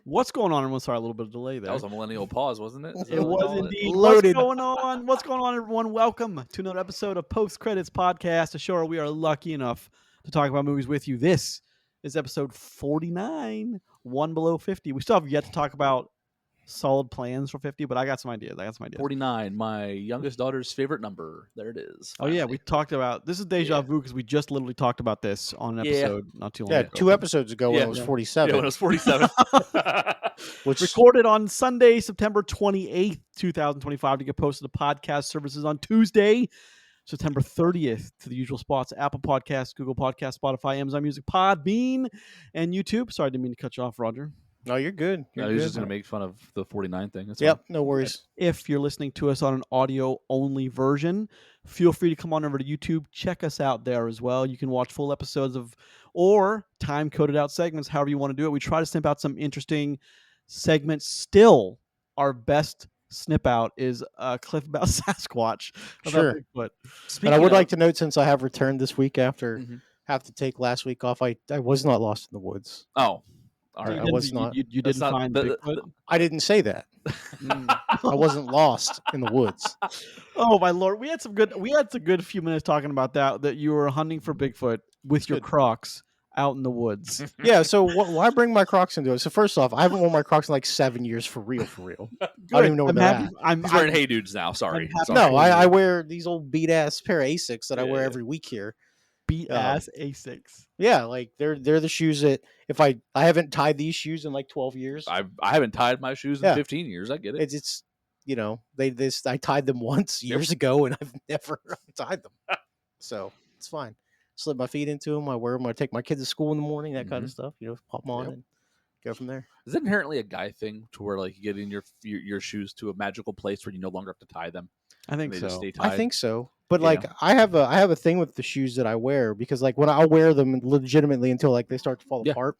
What's going on, everyone? Sorry, a little bit of delay there. That was a millennial pause, wasn't it? It was indeed. Loaded. What's going on? What's going on, everyone? Welcome to another episode of Post Credits Podcast, a show where we are lucky enough to talk about movies with you. This is episode 49, one below 50. We still have yet to talk about solid plans for 50, but I got some ideas. 49, my youngest daughter's favorite number. There it is. Oh, yeah, we talked about this. Is deja vu because we just literally talked about this on an episode not too long ago. 2 episodes ago when it was 47. Yeah, when it was 47. Which recorded on Sunday, September 28th, 2025, to get posted to podcast services on Tuesday, September 30th, to the usual spots: Apple Podcasts, Google Podcasts, Spotify, Amazon Music, Podbean, and YouTube. Sorry, I didn't mean to cut you off, Roger. No, you're good. I was just going to make fun of the 49 thing. That's Yep, fine. no worries. If you're listening to us on an audio-only version, feel free to come on over to YouTube. Check us out there as well. You can watch full episodes or time-coded out segments, however you want to do it. We try to snip out some interesting segments. Still, our best snip out is a clip about Sasquatch. Sure. About Bigfoot. But I would like to note, since I have returned this week after have to take last week off, I was not lost in the woods. Oh. All right. I was not. You didn't find Bigfoot? I didn't say that. I wasn't lost in the woods. Oh my Lord, we had some good few minutes talking about that you were hunting for Bigfoot with your Crocs out in the woods. Yeah, so why bring my Crocs into it? So first off, I haven't worn my Crocs in like 7 years for real. I don't even know where they're at. He's wearing Hey Dudes now. Sorry. No, I wear these old beat ass pair of Asics that I wear every week here. Beat ass Asics. Yeah, like they're the shoes that if I haven't tied these shoes in like 12 years. I haven't tied my shoes in 15 years. I get it. It's I tied them once years ago and I've never untied them. So it's fine. Slip my feet into them. I wear them. I take my kids to school in the morning. That kind of stuff. Pop them on and go from there. Is it inherently a guy thing to where like you get in your shoes to a magical place where you no longer have to tie them? I think so. I think so. But like I have a thing with the shoes that I wear because like when I'll wear them legitimately until like they start to fall apart.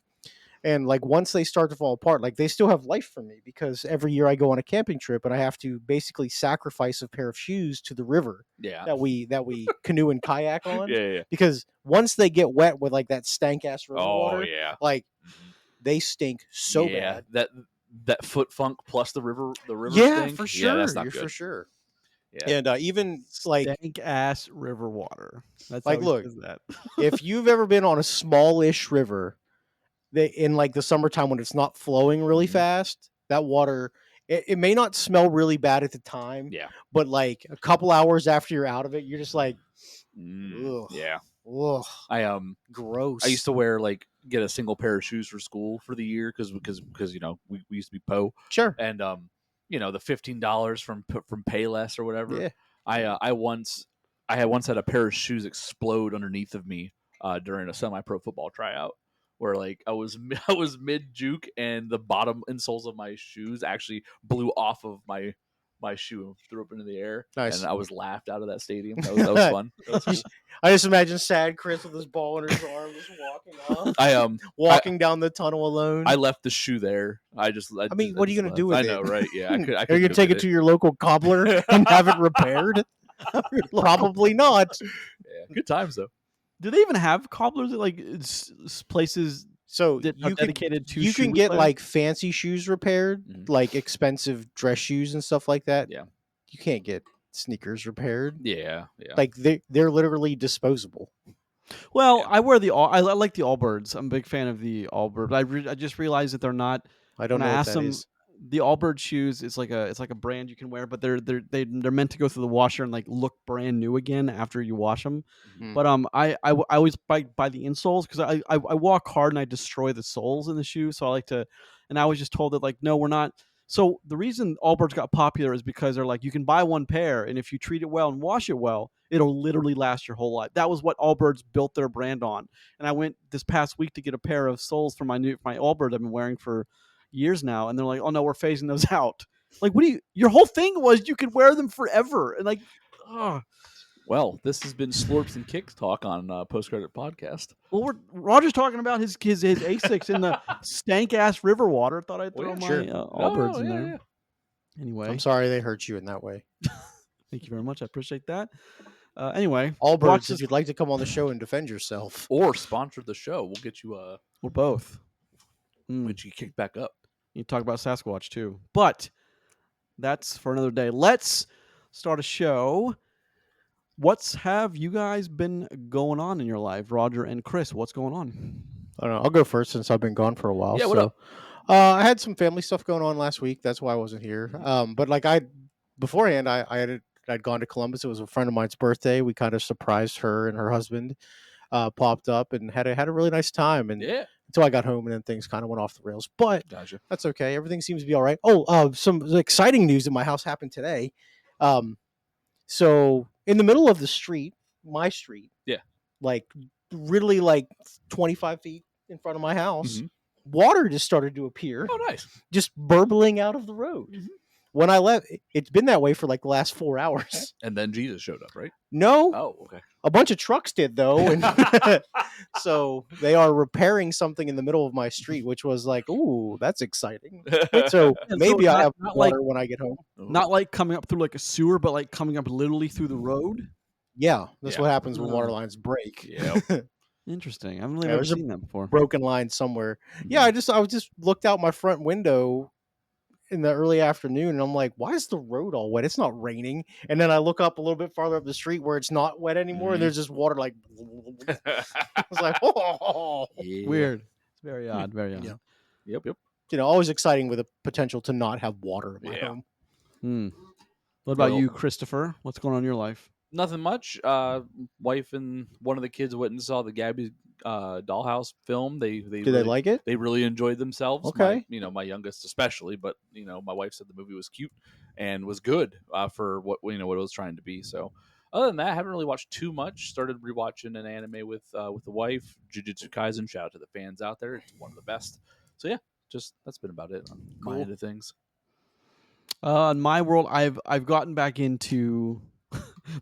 And like once they start to fall apart, like they still have life for me because every year I go on a camping trip and I have to basically sacrifice a pair of shoes to the river that we canoe and kayak on. Because once they get wet with like that stank ass river water, like they stink so bad. That foot funk plus the river stink. For sure. Yeah, that's not good. For sure. Yeah. And even like stank ass river water. That's like, look, that. If you've ever been on a smallish river, in like the summertime when it's not flowing really fast, that water, it may not smell really bad at the time. Yeah. But like a couple hours after you're out of it, you're just like, ugh. Yeah. Ugh. Gross. I used to get a single pair of shoes for school for the year because we used to be Po. Sure. And the $15 from Payless or whatever. Yeah. I once had a pair of shoes explode underneath of me during a semi-pro football tryout, where like I was mid juke and the bottom insoles of my shoes actually blew off of my shoe and threw up into the air. Nice. And I was laughed out of that stadium. That was fun. That was cool. I just imagine sad Chris with his ball in his arm, just walking off. Walking down the tunnel alone. I left the shoe there. I mean, what are you going to do with it? I know, right? Yeah, I could. Are you going to take it to your local cobbler and have it repaired? Probably not. Yeah, good times though. Do they even have cobblers at like places? So that are dedicated to you can get like fancy shoes repaired, like expensive dress shoes and stuff like that. Yeah, you can't get sneakers repaired. Yeah. Like they're literally disposable. Well, I wear I like the Allbirds. I'm a big fan of the Allbirds. I just realized that they're not. I don't know what that is. The Allbird shoes, it's like a brand you can wear, but they're meant to go through the washer and like look brand new again after you wash them. But I always buy the insoles because I walk hard and I destroy the soles in the shoe. So I like to, and I was just told that like no, we're not. So the reason Allbirds got popular is because they're like you can buy one pair and if you treat it well and wash it well, it'll literally last your whole life. That was what Allbirds built their brand on. And I went this past week to get a pair of soles for my Allbird I've been wearing for years now, and they're like, oh no, we're phasing those out. Like, what do your whole thing was you could wear them forever, and like, well, this has been Slorps and Kicks talk on Post Credit Podcast. Well, Roger's talking about his Asics in the stank ass river water. Thought I'd throw my Allbirds in there. Yeah. Anyway, I'm sorry they hurt you in that way. Thank you very much. I appreciate that. Anyway, Allbirds, if you'd like to come on the show and defend yourself or sponsor the show, we'll get you or both. Which you kick back up. You talk about Sasquatch too, but that's for another day. Let's start a show. What's have you guys been going on in your life, Roger and Chris? What's going on? I don't know. I'll go first since I've been gone for a while. Yeah, what up? I had some family stuff going on last week. That's why I wasn't here. But like beforehand, I'd gone to Columbus. It was a friend of mine's birthday. We kind of surprised her and her husband. Popped up and had a really nice time. And until I got home, and then things kind of went off the rails. But that's okay. Everything seems to be all right. Some exciting news in my house happened today. So in the middle of the street, my street, like really like 25 feet in front of my house, water just started to appear. Oh, nice! Just burbling out of the road. When I left, it's been that way for like the last 4 hours. And then Jesus showed up, right? No. Oh, okay. A bunch of trucks did though, and so they are repairing something in the middle of my street, which was like, ooh, that's exciting. So maybe I have water when I get home. Not like coming up through like a sewer, but like coming up literally through the road. Yeah, that's what happens when water lines break. Yeah. Interesting. I've never seen that before. Broken line somewhere. Yeah, I just looked out my front window in the early afternoon, and I'm like, why is the road all wet? It's not raining. And then I look up a little bit farther up the street where it's not wet anymore, and there's just water like I was like, oh, weird. It's very odd. Very odd. Yeah. Yep. Always exciting with the potential to not have water in my home. What about you, Christopher? What's going on in your life? Nothing much. Wife and one of the kids went and saw the Gabby's Dollhouse film. Did they like it? They really enjoyed themselves. Okay. My youngest especially, but my wife said the movie was cute and was good for what what it was trying to be. So other than that, I haven't really watched too much. Started rewatching an anime with the wife, Jujutsu Kaisen. Shout out to the fans out there; it's one of the best. So yeah, just that's been about it on my end of things. In my world, I've gotten back into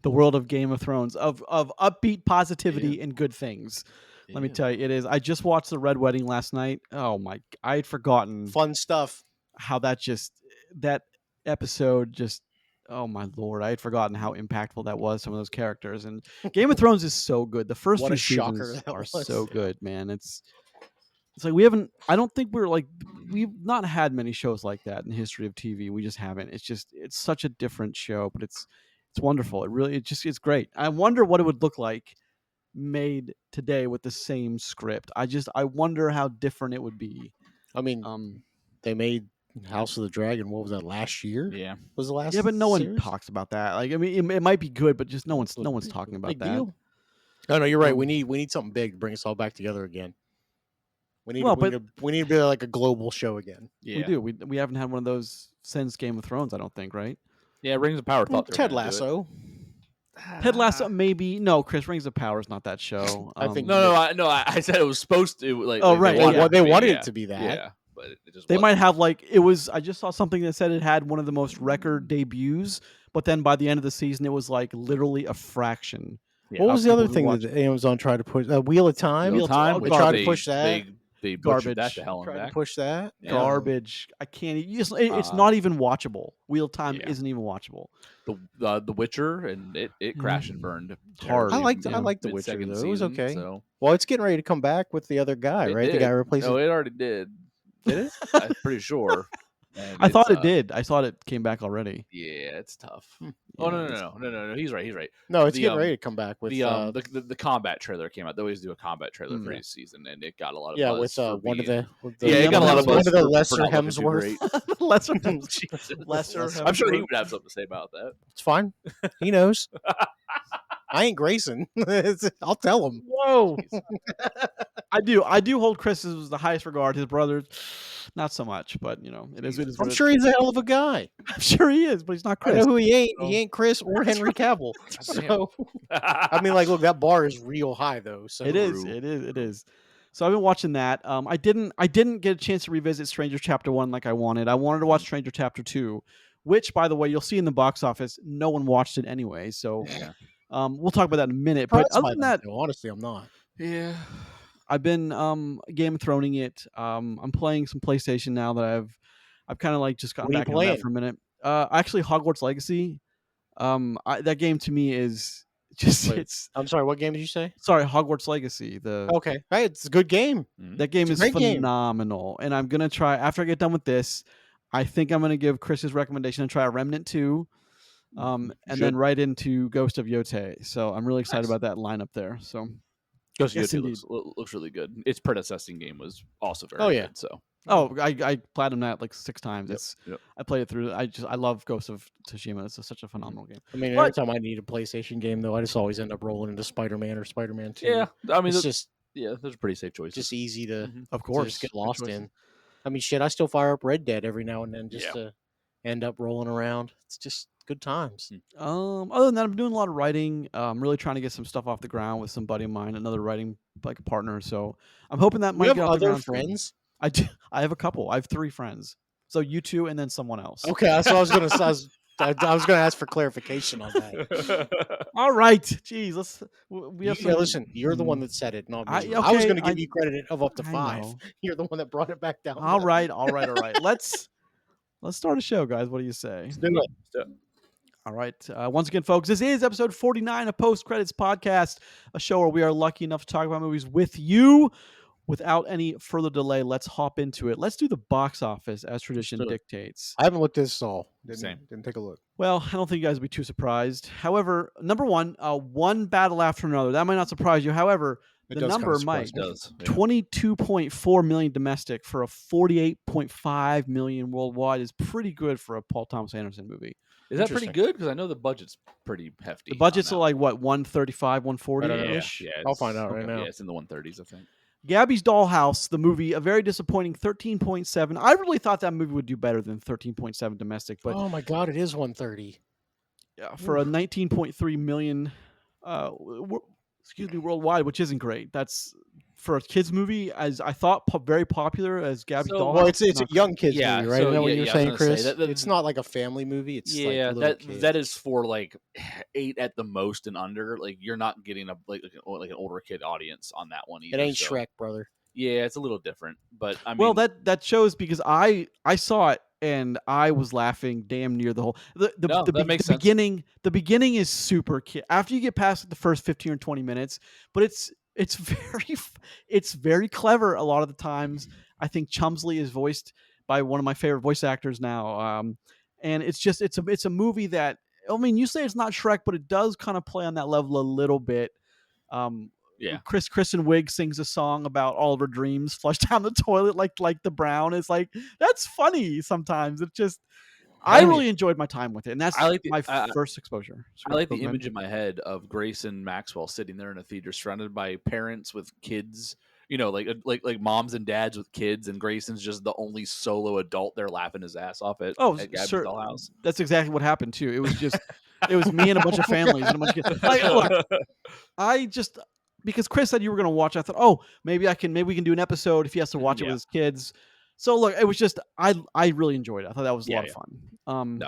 the world of Game of Thrones, of upbeat positivity and good things. Let me tell you, it is. I just watched the Red Wedding last night. Oh my! I had forgotten fun stuff. How that episode just. Oh my lord! I had forgotten how impactful that was. Some of those characters, and Game of Thrones is so good. The first few seasons are so good, man. It's like we haven't. I don't think we've not had many shows like that in the history of TV. We just haven't. It's such a different show, but it's wonderful. It's great. I wonder what it would look like made today with the same script. I wonder how different it would be. I mean, they made House of the Dragon. What was that, last year? Yeah, was the last. Yeah, but no series? one talks about that. Like, I mean, it might be good, but just no one's talking about that. Deal? No, you're right. We need something big to bring us all back together again. We need to be like a global show again. Yeah. We do. We haven't had one of those since Game of Thrones, I don't think, right? Yeah, Rings of Power thought Ted Lasso. Ted Lasso, maybe. No, Chris, Rings of Power is not that show. I think I said it was supposed to. Like, oh, right. They wanted it to be that. Yeah, but it just they might have it was. I just saw something that said it had one of the most record debuts, but then by the end of the season, it was like literally a fraction. Yeah. What was the other thing that Amazon tried to push? Wheel of Time. Wheel of Time. They tried to push that. They garbage. That to hell and tried back. to push that. Yeah. Garbage. I can't. It's not even watchable. Wheel of Time isn't even watchable. The Witcher, and it crashed and burned hard. I liked The Witcher though. It was okay. So. Well, it's getting ready to come back with the other guy, right? The guy replacing. No, it already did. Did it? I'm pretty sure. I thought it did. I thought it came back already. Yeah, it's tough. Oh no! He's right. No, it's getting ready to come back with the combat trailer came out. They always do a combat trailer for each season, and it got a lot of buzz with one of the it got a lot of buzz. One of the lesser Hemsworth, lesser Hemsworth. I'm sure he would have something to say about that. It's fine. He knows. I ain't Grayson. I'll tell him. Whoa. I do hold Chris as the highest regard. His brother, not so much, but it is. I'm sure he's a hell of a guy. I'm sure he is, but he's not Chris. I know who he ain't. He ain't Chris or Henry Cavill. So, I mean, look, that bar is real high though. So it is. So I've been watching that. I didn't get a chance to revisit Stranger Chapter 1 like I wanted. I wanted to watch Stranger Chapter 2, which, by the way, you'll see in the box office, no one watched it anyway. So. We'll talk about that in a minute. But other than that, honestly, I'm not. Yeah, I've been Game of Throning it. I'm playing some PlayStation now that I've kind of just gotten back into that for a minute. Actually, Hogwarts Legacy. That game to me is I'm sorry. What game did you say? Sorry, Hogwarts Legacy. Okay, hey, it's a good game. That game is phenomenal, and I'm gonna try after I get done with this. I think I'm gonna give Chris's recommendation and try a Remnant 2, and then right into Ghost of Yotei. So I'm really excited about that lineup there. So Ghost of Yotei looks really good. Its predecessor game was also very good. So I platinumed that like 6 times. I played it through. I love Ghost of Tsushima. It's such a phenomenal game. I mean, every time I need a PlayStation game, though, I just always end up rolling into Spider-Man or Spider-Man 2. Yeah, I mean, it's just those are pretty safe choices. Just easy to, of course, to just get lost in. I mean, shit, I still fire up Red Dead every now and then just to end up rolling around. It's just good times. Other than that, I'm doing a lot of writing. I'm really trying to get some stuff off the ground with some buddy of mine, another writing like partner. So I'm hoping that might get off the ground. Friends? I do. I have a couple. I have 3 friends. So you 2 and then someone else. Okay, that's what I was gonna say. I was gonna ask for clarification on that. All right, jeez, listen. You're the one that said it, not me. I was gonna give you credit of up to 5. You're the one that brought it back down. All right. Let's start a show, guys. What do you say? Let's do it. All right. Once again, folks, this is episode 49 of Post Credits Podcast, a show where we are lucky enough to talk about movies with you. Without any further delay, let's hop into it. Let's do the box office as tradition dictates. I haven't looked at this all. Didn't take a look. Well, I don't think you guys will be too surprised. However, number one, one battle after another. That might not surprise you. However, the number might. 22.4 million domestic for a 48.5 million worldwide is pretty good for a Paul Thomas Anderson movie. Is that pretty good? Because I know the budget's pretty hefty. The budget's like what, 135, 140-ish? Yeah, I'll find out right now. Yeah, it's in the 130s, I think. Gabby's Dollhouse, the movie, a very disappointing 13.7. I really thought that movie would do better than 13.7 domestic, but oh my god, it is 130. Yeah, for a 19.3 million, worldwide, which isn't great. That's for a kids movie, as I thought, very popular as Gabby's Dollhouse. Well, it's a young kids movie, right? So, what you're saying, Chris? It's not like a family movie. It's that is for like 8 at the most and under. Like you're not getting a like an older kid audience on that one either. It ain't Shrek, brother. Yeah, it's a little different, but I mean, well, that shows because I saw it and I was laughing damn near the whole. The beginning is super kid. After you get past the first 15 or 20 minutes, but it's very clever a lot of the times. I think Chumsley is voiced by one of my favorite voice actors now, and it's a movie that, I mean, you say it's not Shrek, but it does kind of play on that level a little bit. Kristen Wiig sings a song about all of her dreams flushed down the toilet like the brown. It's like, that's funny sometimes. It's just, I really enjoyed my time with it, and that's my first exposure. I like the image in my head of Grayson Maxwell sitting there in a theater surrounded by parents with kids, you know, like moms and dads with kids, and Grayson's just the only solo adult there laughing his ass off at Gabby's Dollhouse. That's exactly what happened too. It was just it was me and a bunch of families and a bunch of kids. Because Chris said you were going to watch, I thought, oh, maybe we can do an episode if he has to watch it with his kids. So look, it was just I really enjoyed it. I thought that was a lot of fun.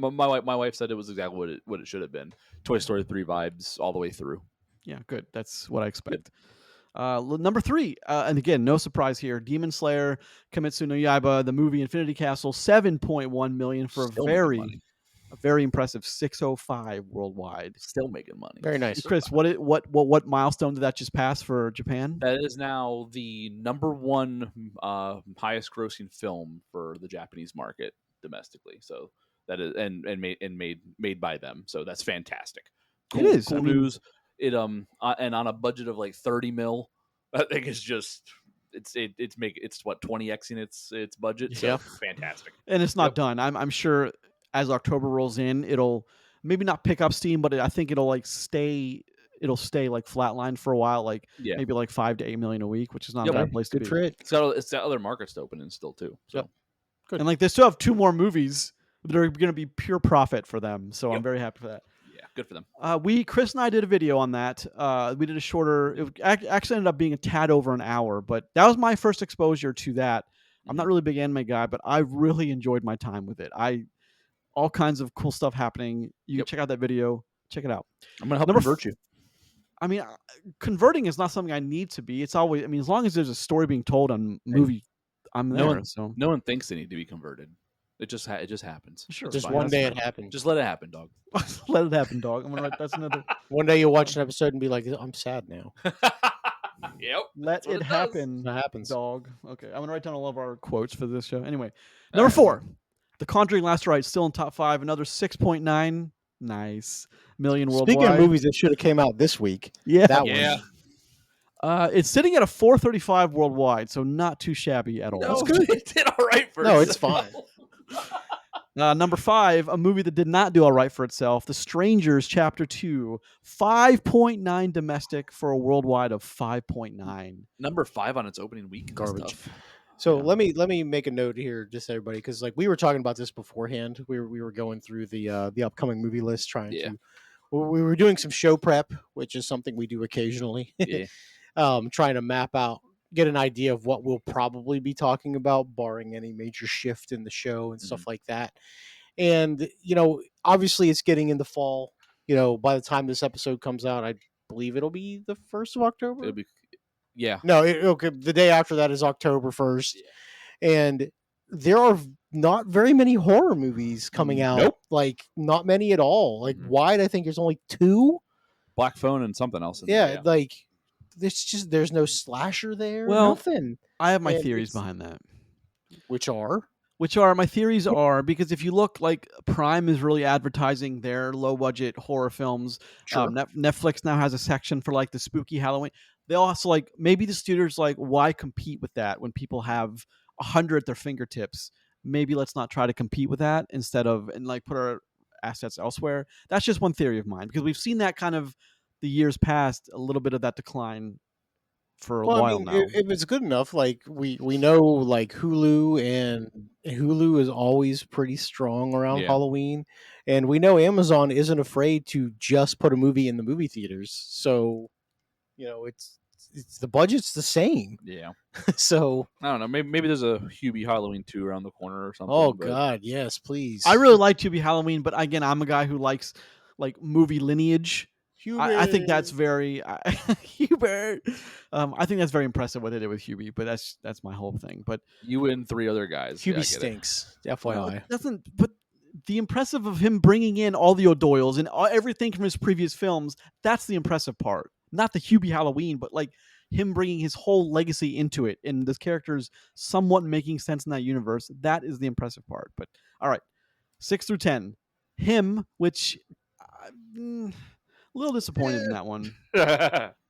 My wife said it was exactly what it should have been. Toy Story 3 vibes all the way through. Yeah, good. That's what I expect. Number 3, and again, no surprise here. Demon Slayer, Kimetsu no Yaiba, the movie Infinity Castle, 7.1 million for a very impressive 605 worldwide. Still making money. Very nice. Chris, what milestone did that just pass for Japan? That is now the number 1 highest grossing film for the Japanese market domestically. So that is and made by them. So that's fantastic. It is cool news. It and on a budget of like 30 mil, I think it's just it's 20xing its budget. So fantastic. And it's not done. I'm sure as October rolls in, it'll maybe not pick up steam, but I think it'll stay like flatlined for a while, maybe like 5 to 8 million a week, which is not a bad place to be. It's got other markets to open in still too. So good. And they still have 2 more movies that are going to be pure profit for them. So I'm very happy for that. Yeah, good for them. Chris and I did a video on that. We did a shorter. It actually ended up being a tad over an hour, but that was my first exposure to that. I'm not really a big anime guy, but I really enjoyed my time with it. All kinds of cool stuff happening. You can check out that video. Check it out. I'm going to help convert you. I mean, converting is not something I need to be. It's always, as long as there's a story being told on movie, I'm there. No one thinks they need to be converted. It just happens. Sure. Just fine. one day That's it fine. happens. Just let it happen, dog. Let it happen, dog. I'm gonna write. That's another. One day you'll watch an episode and be like, I'm sad now. Yep. Let it happen, That happens. dog. Okay, I'm gonna write down all of our quotes for this show. Anyway, number 4, The Conjuring Last Rite, still in top 5. Another 6.9 million worldwide. Speaking of movies that should have came out this week, yeah, that Yeah. one. It's sitting at a 435 worldwide, so not too shabby at all. No, it did all right for No, itself. it's fine. Number 5, a movie that did not do all right for itself, The Strangers Chapter 2, 5.9 domestic for a worldwide of 5.9. Number 5 on its opening week. Garbage. Stuff. So let me make a note here, just everybody, because like we were talking about this beforehand. We were going through the upcoming movie list, trying to. We were doing some show prep, which is something we do occasionally. Yeah. Trying to map out, get an idea of what we'll probably be talking about, barring any major shift in the show and stuff like that. And obviously, it's getting into fall. By the time this episode comes out, I believe it'll be the 1st of October. It'll be. Yeah. No, okay. The day after that is October 1st. Yeah. And there are not very many horror movies coming out. Nope. Like, not many at all. Like, wide, I think there's only 2. Black Phone and something else. There, like, there's no slasher there. Well, nothing. I have my theories behind that. Which are? My theories are, because if you look, like, Prime is really advertising their low-budget horror films. Sure. Netflix now has a section for, like, the spooky Halloween. They also, like, maybe the studios, like, why compete with that when people have 100 at their fingertips? Maybe let's not try to compete with that instead of, and like, put our assets elsewhere. That's just one theory of mine, because we've seen that kind of the years past, a little bit of that decline for a while now. If it's good enough, like we know, like Hulu is always pretty strong around Halloween, and we know Amazon isn't afraid to just put a movie in the movie theaters. So, it's the budget's the same. Yeah. So I don't know. Maybe there's a Hubie Halloween 2 around the corner or something. Oh God, yes, please. I really like Hubie Halloween, but again, I'm a guy who likes, like, movie lineage. I think that's very Hubert. I think that's very impressive what they did with Hubie, but that's my whole thing. But you and 3 other guys. Hubie stinks. FYI. But the impressive of him bringing in all the O'Doyles and everything from his previous films, that's the impressive part. Not the Hubie Halloween, but like him bringing his whole legacy into it and the characters somewhat making sense in that universe. That is the impressive part. But all right, 6 through 10, him, which. A little disappointed in that one.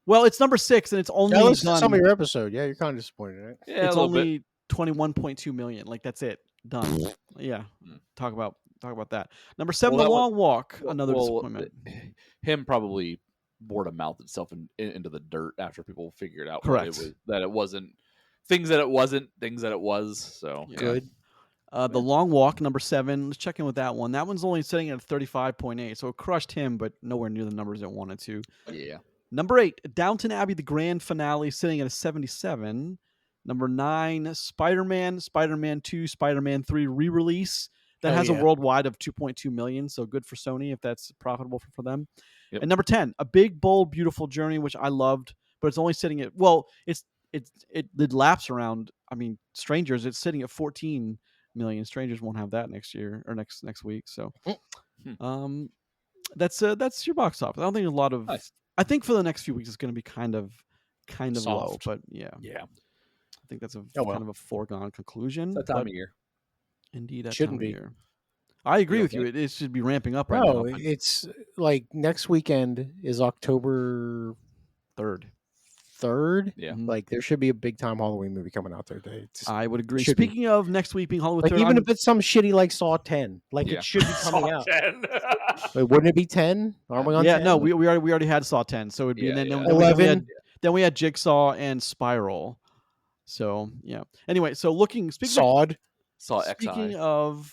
Well, it's number 6, and it's only done. Some of your episode. Yeah, you're kind of disappointed, right? Yeah, it's only 21.2 million. Like, that's it. Done. Yeah. Talk about that. Number 7, The Long Walk. Another disappointment. Him probably bored of mouth itself into the dirt after people figured out that it wasn't things that it wasn't things that it was. So good. The Long Walk, number 7. Let's check in with that one. That one's only sitting at 35.8, so it crushed him, but nowhere near the numbers it wanted to. Yeah. Number 8, Downton Abbey, the grand finale, sitting at a 77. Number 9, Spider-Man 2, Spider-Man 3 re-release. That has a worldwide of 2.2 million, so good for Sony if that's profitable for them. Yep. And number 10, A Big, Bold, Beautiful Journey, which I loved, but it's only sitting at, it did laps around, Strangers. It's sitting at 14 million. Strangers won't have that next year or next week. So, that's your box office. I don't think there's a lot of. Nice. I think for the next few weeks it's going to be kind of soft. Low, but yeah. I think that's kind of a foregone conclusion. It's that time of year. Indeed, that shouldn't time be. Of year. I agree with you. It should be ramping up right now. No, it's like next weekend is October 3rd. Yeah. Like there should be a big time Halloween movie coming out there. I would agree. Speaking of next week being Halloween 3rd, even if it's some shitty like Saw 10, it should be coming out. Wait, wouldn't it be 10? Aren't we on 10? No, we already had Saw 10, so it'd be 11. Then we had Jigsaw and Spiral. So yeah. Anyway, so Saw Speaking of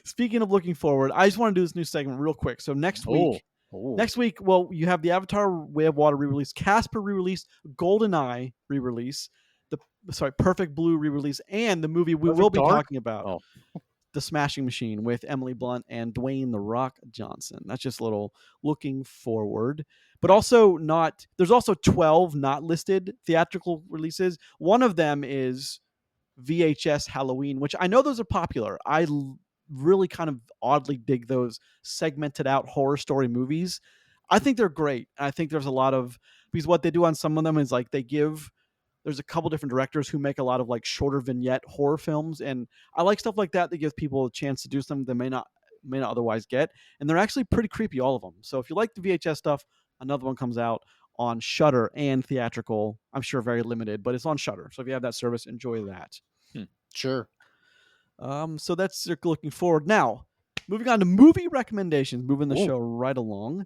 speaking of looking forward, I just want to do this new segment real quick. So next week. Well, you have the Avatar Way of Water re-release, Casper re-release, GoldenEye re-release, Perfect Blue re-release, and the movie we will be talking about, The Smashing Machine with Emily Blunt and Dwayne "The Rock" Johnson. That's just a little looking forward. But also there's also 12 not listed theatrical releases. One of them is VHS Halloween, which I know those are popular. I really kind of oddly dig those segmented out horror story movies. I think they're great. I think there's a lot of, because what they do on some of them is like there's a couple different directors who make a lot of like shorter vignette horror films, and I like stuff like that gives people a chance to do something they may not otherwise get, and they're actually pretty creepy, all of them. So if you like the VHS stuff, another one comes out on Shudder and theatrical. I'm sure very limited, but it's on Shudder. So if you have that service, enjoy that. Sure. So that's looking forward. Now, moving on to movie recommendations, moving the show right along.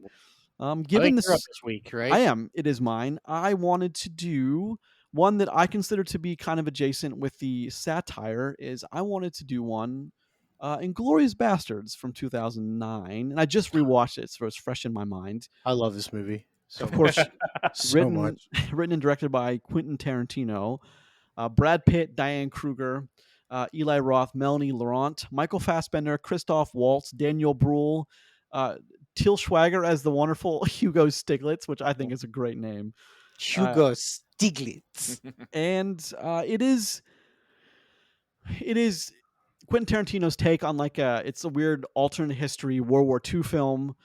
Given this week, right? I am. It is mine. I wanted to do one that I consider to be kind of adjacent with the satire. I wanted to do one, Inglourious Basterds from 2009, and I just rewatched it, so it's fresh in my mind. I love this movie. So of course, written and directed by Quentin Tarantino. Brad Pitt, Diane Kruger, Eli Roth, Melanie Laurent, Michael Fassbender, Christoph Waltz, Daniel Bruhl, Til Schweiger as the wonderful Hugo Stiglitz, which I think is a great name. Hugo Stiglitz. And it is Quentin Tarantino's take on it's a weird alternate history World War II film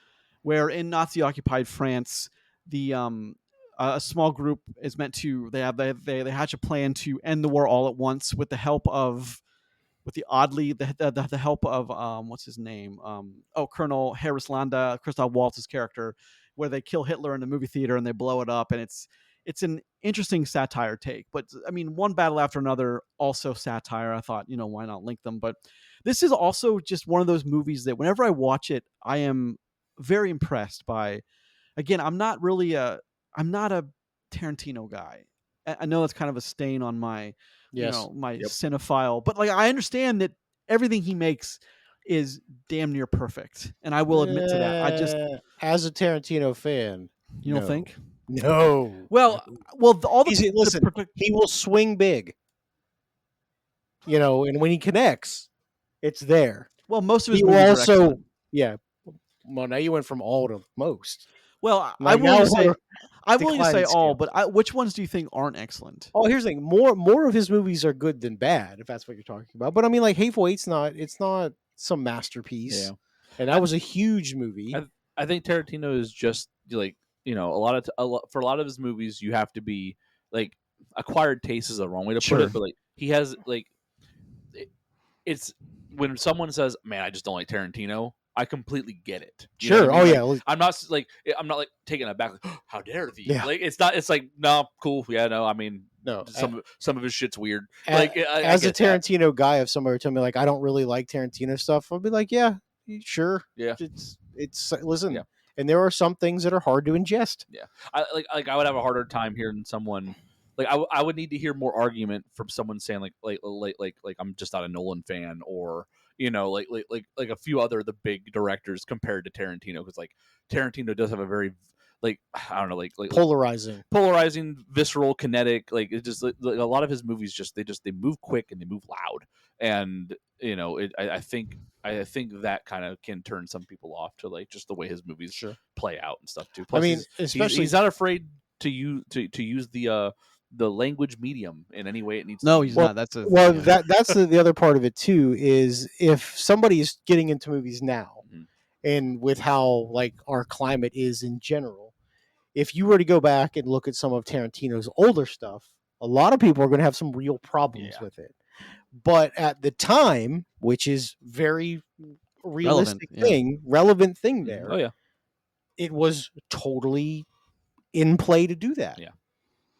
where in Nazi-occupied France, a small group is meant to they hatch a plan to end the war all at once with the help of the help of what's his name? Colonel Harris Landa, Christoph Waltz's character, where they kill Hitler in the movie theater and they blow it up, and it's an interesting satire take. But I mean, one battle after another, also satire. I thought, why not link them? But this is also just one of those movies that whenever I watch it, I am very impressed by. Again, I'm not a Tarantino guy. I know that's kind of a stain on my cinephile, but I understand that everything he makes is damn near perfect, and I will admit to that. I just, as a Tarantino fan, you don't think? No. Well, listen. He will swing big, and when he connects, it's there. Well, most of his movies are excellent. Well, now you went from all to most. Well, I will say all, but which ones do you think aren't excellent? Oh, here's the thing: more of his movies are good than bad, if that's what you're talking about. But I mean, Hateful Eight's not some masterpiece, and that was a huge movie. I think Tarantino is just for a lot of his movies, you have to be acquired taste is the wrong way to put it, but he has it's when someone says, "Man, I just don't like Tarantino." I completely get it. Sure. I mean? Oh, I'm not taken aback. How dare thee? Yeah. It's not. It's no, cool. Yeah, no. I mean, no. Some of his shit's weird. As a Tarantino guy, if somebody told me I don't really like Tarantino stuff, I'll be like, yeah, sure. Yeah. It's listen. Yeah. And there are some things that are hard to ingest. Yeah. I would have a harder time hearing someone. I would need to hear more argument from someone saying like I'm just not a Nolan fan, or like a few other the big directors compared to Tarantino, because Tarantino does have a very I don't know polarizing, visceral, kinetic. It just a lot of his movies they move quick and they move loud, and I think that kind of can turn some people off to just the way his movies play out and stuff too. Plus, I mean, especially he's not afraid to use the language medium in any way it needs. No, he's not. That's that's the other part of it too. Is if somebody is getting into movies now, and with how our climate is in general, if you were to go back and look at some of Tarantino's older stuff, a lot of people are going to have some real problems with it. But at the time, which is very relevant thing there. Oh yeah, it was totally in play to do that. Yeah.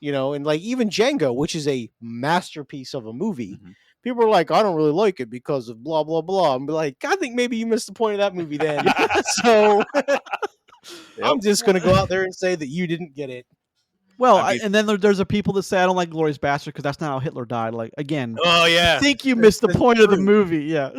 And even Django, which is a masterpiece of a movie, people are like, I don't really like it because of blah, blah, blah. I'm like, I think maybe you missed the point of that movie then. So I'm just going to go out there and say that you didn't get it. Well, and then there's the people that say I don't like Inglourious Basterds because that's not how Hitler died. Again, I think you missed the point of the movie. Yeah.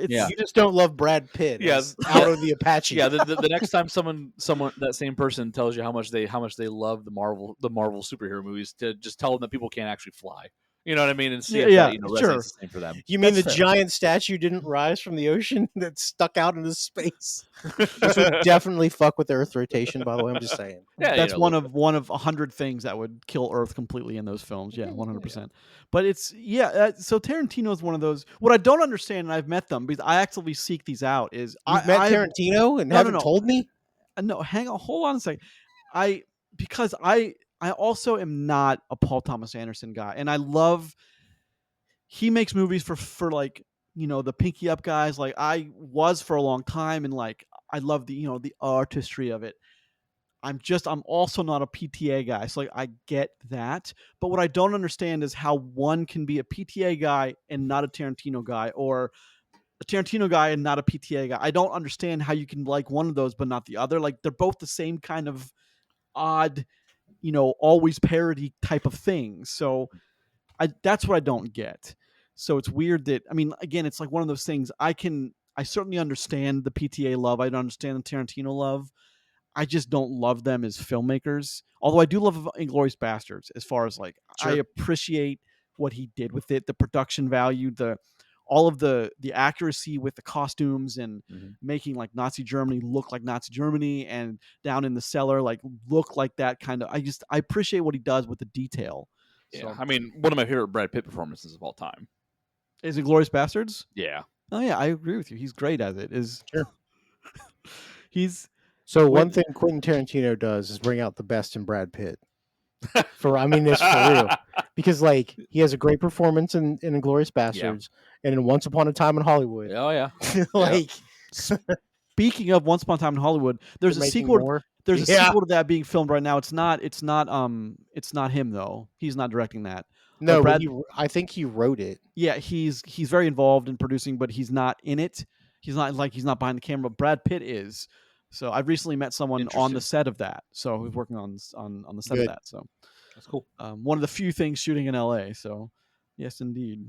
You just don't love Brad Pitt. Out of the Apache. Yeah, the next time someone that same person tells you how much they love the Marvel superhero movies, to just tell them that people can't actually fly. You know what I mean? And see if Yeah, that sure. resonates the same for them. You mean That's the fair. giant statue didn't rise from the ocean that stuck out into space? Which would definitely fuck with the Earth rotation, by the way. I'm just saying. Yeah, That's one of 100 things that would kill Earth completely in those films. Yeah, 100%. But it's so Tarantino is one of those. What I don't understand, and I've met them because I actively seek these out, is You've met Tarantino and haven't told me? No, hang on, hold on a second. Because I also am not a Paul Thomas Anderson guy, and I love. He makes movies for like the pinky up guys. Like I was for a long time, and like I love the artistry of it. I'm also not a PTA guy, so like I get that. But what I don't understand is how one can be a PTA guy and not a Tarantino guy, or a Tarantino guy and not a PTA guy. I don't understand how you can like one of those but not the other. Like they're both the same kind of odd, always parody type of thing. So that's what I don't get. So it's weird that again, it's like one of those things. I certainly understand the PTA love. I don't understand the Tarantino love. I just don't love them as filmmakers. Although I do love Inglourious Basterds. As far as like, I appreciate what he did with it, the production value, all of the accuracy with the costumes and making like Nazi Germany look like Nazi Germany, and down in the cellar like look like that kind of. I appreciate what he does with the detail. Yeah, So, one of my favorite Brad Pitt performances of all time is Inglourious Basterds. Yeah. Oh yeah, I agree with you. He's great at it. He's. So one thing Quentin Tarantino does is bring out the best in Brad Pitt. It's for real, because like he has a great performance in Inglourious Basterds and in Once Upon a Time in Hollywood. Oh yeah, like. Speaking of Once Upon a Time in Hollywood, there's a sequel. There's a sequel to that being filmed right now. It's not him though. He's not directing that. No, I think he wrote it. Yeah, he's very involved in producing, but he's not in it. He's not behind the camera. Brad Pitt is. So I've recently met someone on the set of that. So who's working on the set of that. So that's cool. One of the few things shooting in LA. So yes, indeed.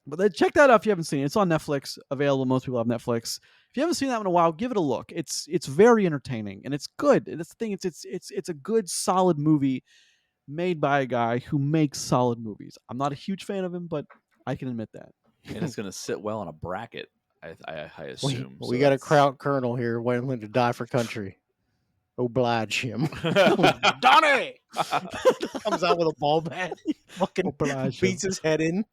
But check that out if you haven't seen it. It's on Netflix, available. Most people have Netflix. If you haven't seen that in a while, give it a look. It's very entertaining and it's good. That's the thing. It's a good, solid movie made by a guy who makes solid movies. I'm not a huge fan of him, but I can admit that. And it's going to sit well in a bracket, I assume. We got a crowd colonel here willing to die for country. Oblige him. Donnie comes out with a ball bat. Fucking beats his head in.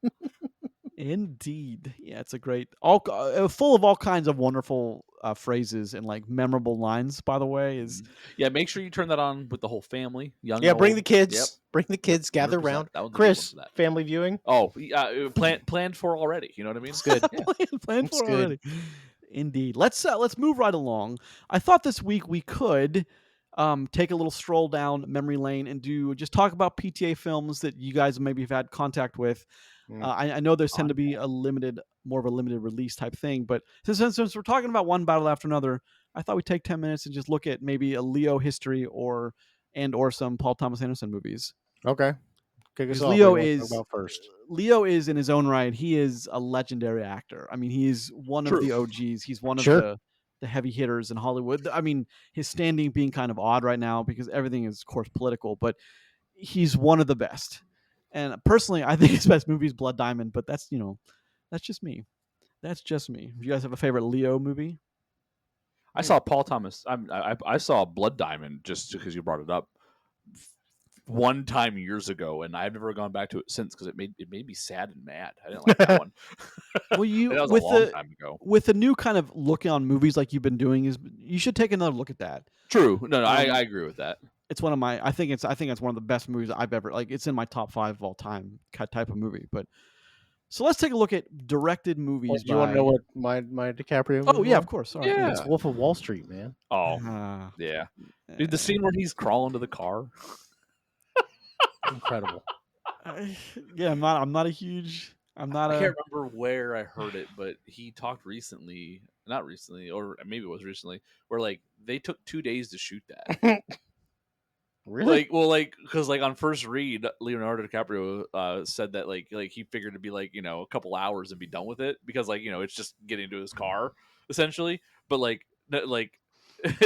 Indeed. Yeah, it's a great, full of all kinds of wonderful phrases and like memorable lines, by the way. Make sure you turn that on with the whole family. Young bring the kids. Yep. Bring the kids, gather around. Chris, family viewing. Oh, planned for already. You know what I mean? It's good. planned for already. Indeed. Let's move right along. I thought this week we could take a little stroll down memory lane and talk about PTA films that you guys maybe have had contact with. I know there's tend to be more of a limited release type thing, but since we're talking about one battle after another, I thought we'd take 10 minutes and just look at maybe a Leo history or some Paul Thomas Anderson movies. Okay. Leo is in his own right. He is a legendary actor. I mean, he's one of the OGs. He's one of the heavy hitters in Hollywood. I mean, his standing being kind of odd right now because everything is, of course, political, but he's one of the best. And personally, I think his best movie is Blood Diamond, but that's just me. That's just me. Do you guys have a favorite Leo movie? I saw Paul Thomas. I saw Blood Diamond just because you brought it up one time years ago, and I've never gone back to it since because it made me sad and mad. I didn't like that one. Well, that was a long time ago. With the new kind of look on movies like you've been doing, you should take another look at that. True. No, I agree with that. It's one of my. I think it's one of the best movies I've ever like. It's in my top 5 of all time type of movie. But so let's take a look at directed movies. Do you want to know what my DiCaprio? Oh yeah, of course. Sorry. Yeah, it's Wolf of Wall Street, man. Oh yeah, dude, the scene where he's crawling to the car, incredible. I'm not a huge. I can't remember where I heard it, but he talked not recently, or maybe it was recently, where like they took 2 days to shoot that. Really? Because on first read, Leonardo DiCaprio said that like he figured it'd be like a couple hours and be done with it because it's just getting to his car essentially. But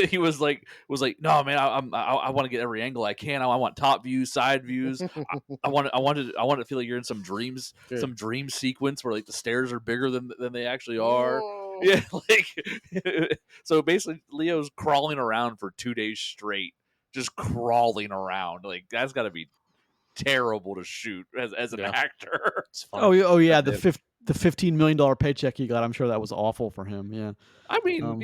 he was like, no, man, I want to get every angle I can. I want top views, side views. I want to feel like you're in some dream sequence where like the stairs are bigger than they actually are. Whoa. Yeah, like so basically, Leo's crawling around for 2 days straight, just crawling around. Like that's got to be terrible to shoot as an actor. Oh yeah, the $15 million paycheck he got. I'm sure that was awful for him. Yeah, I mean,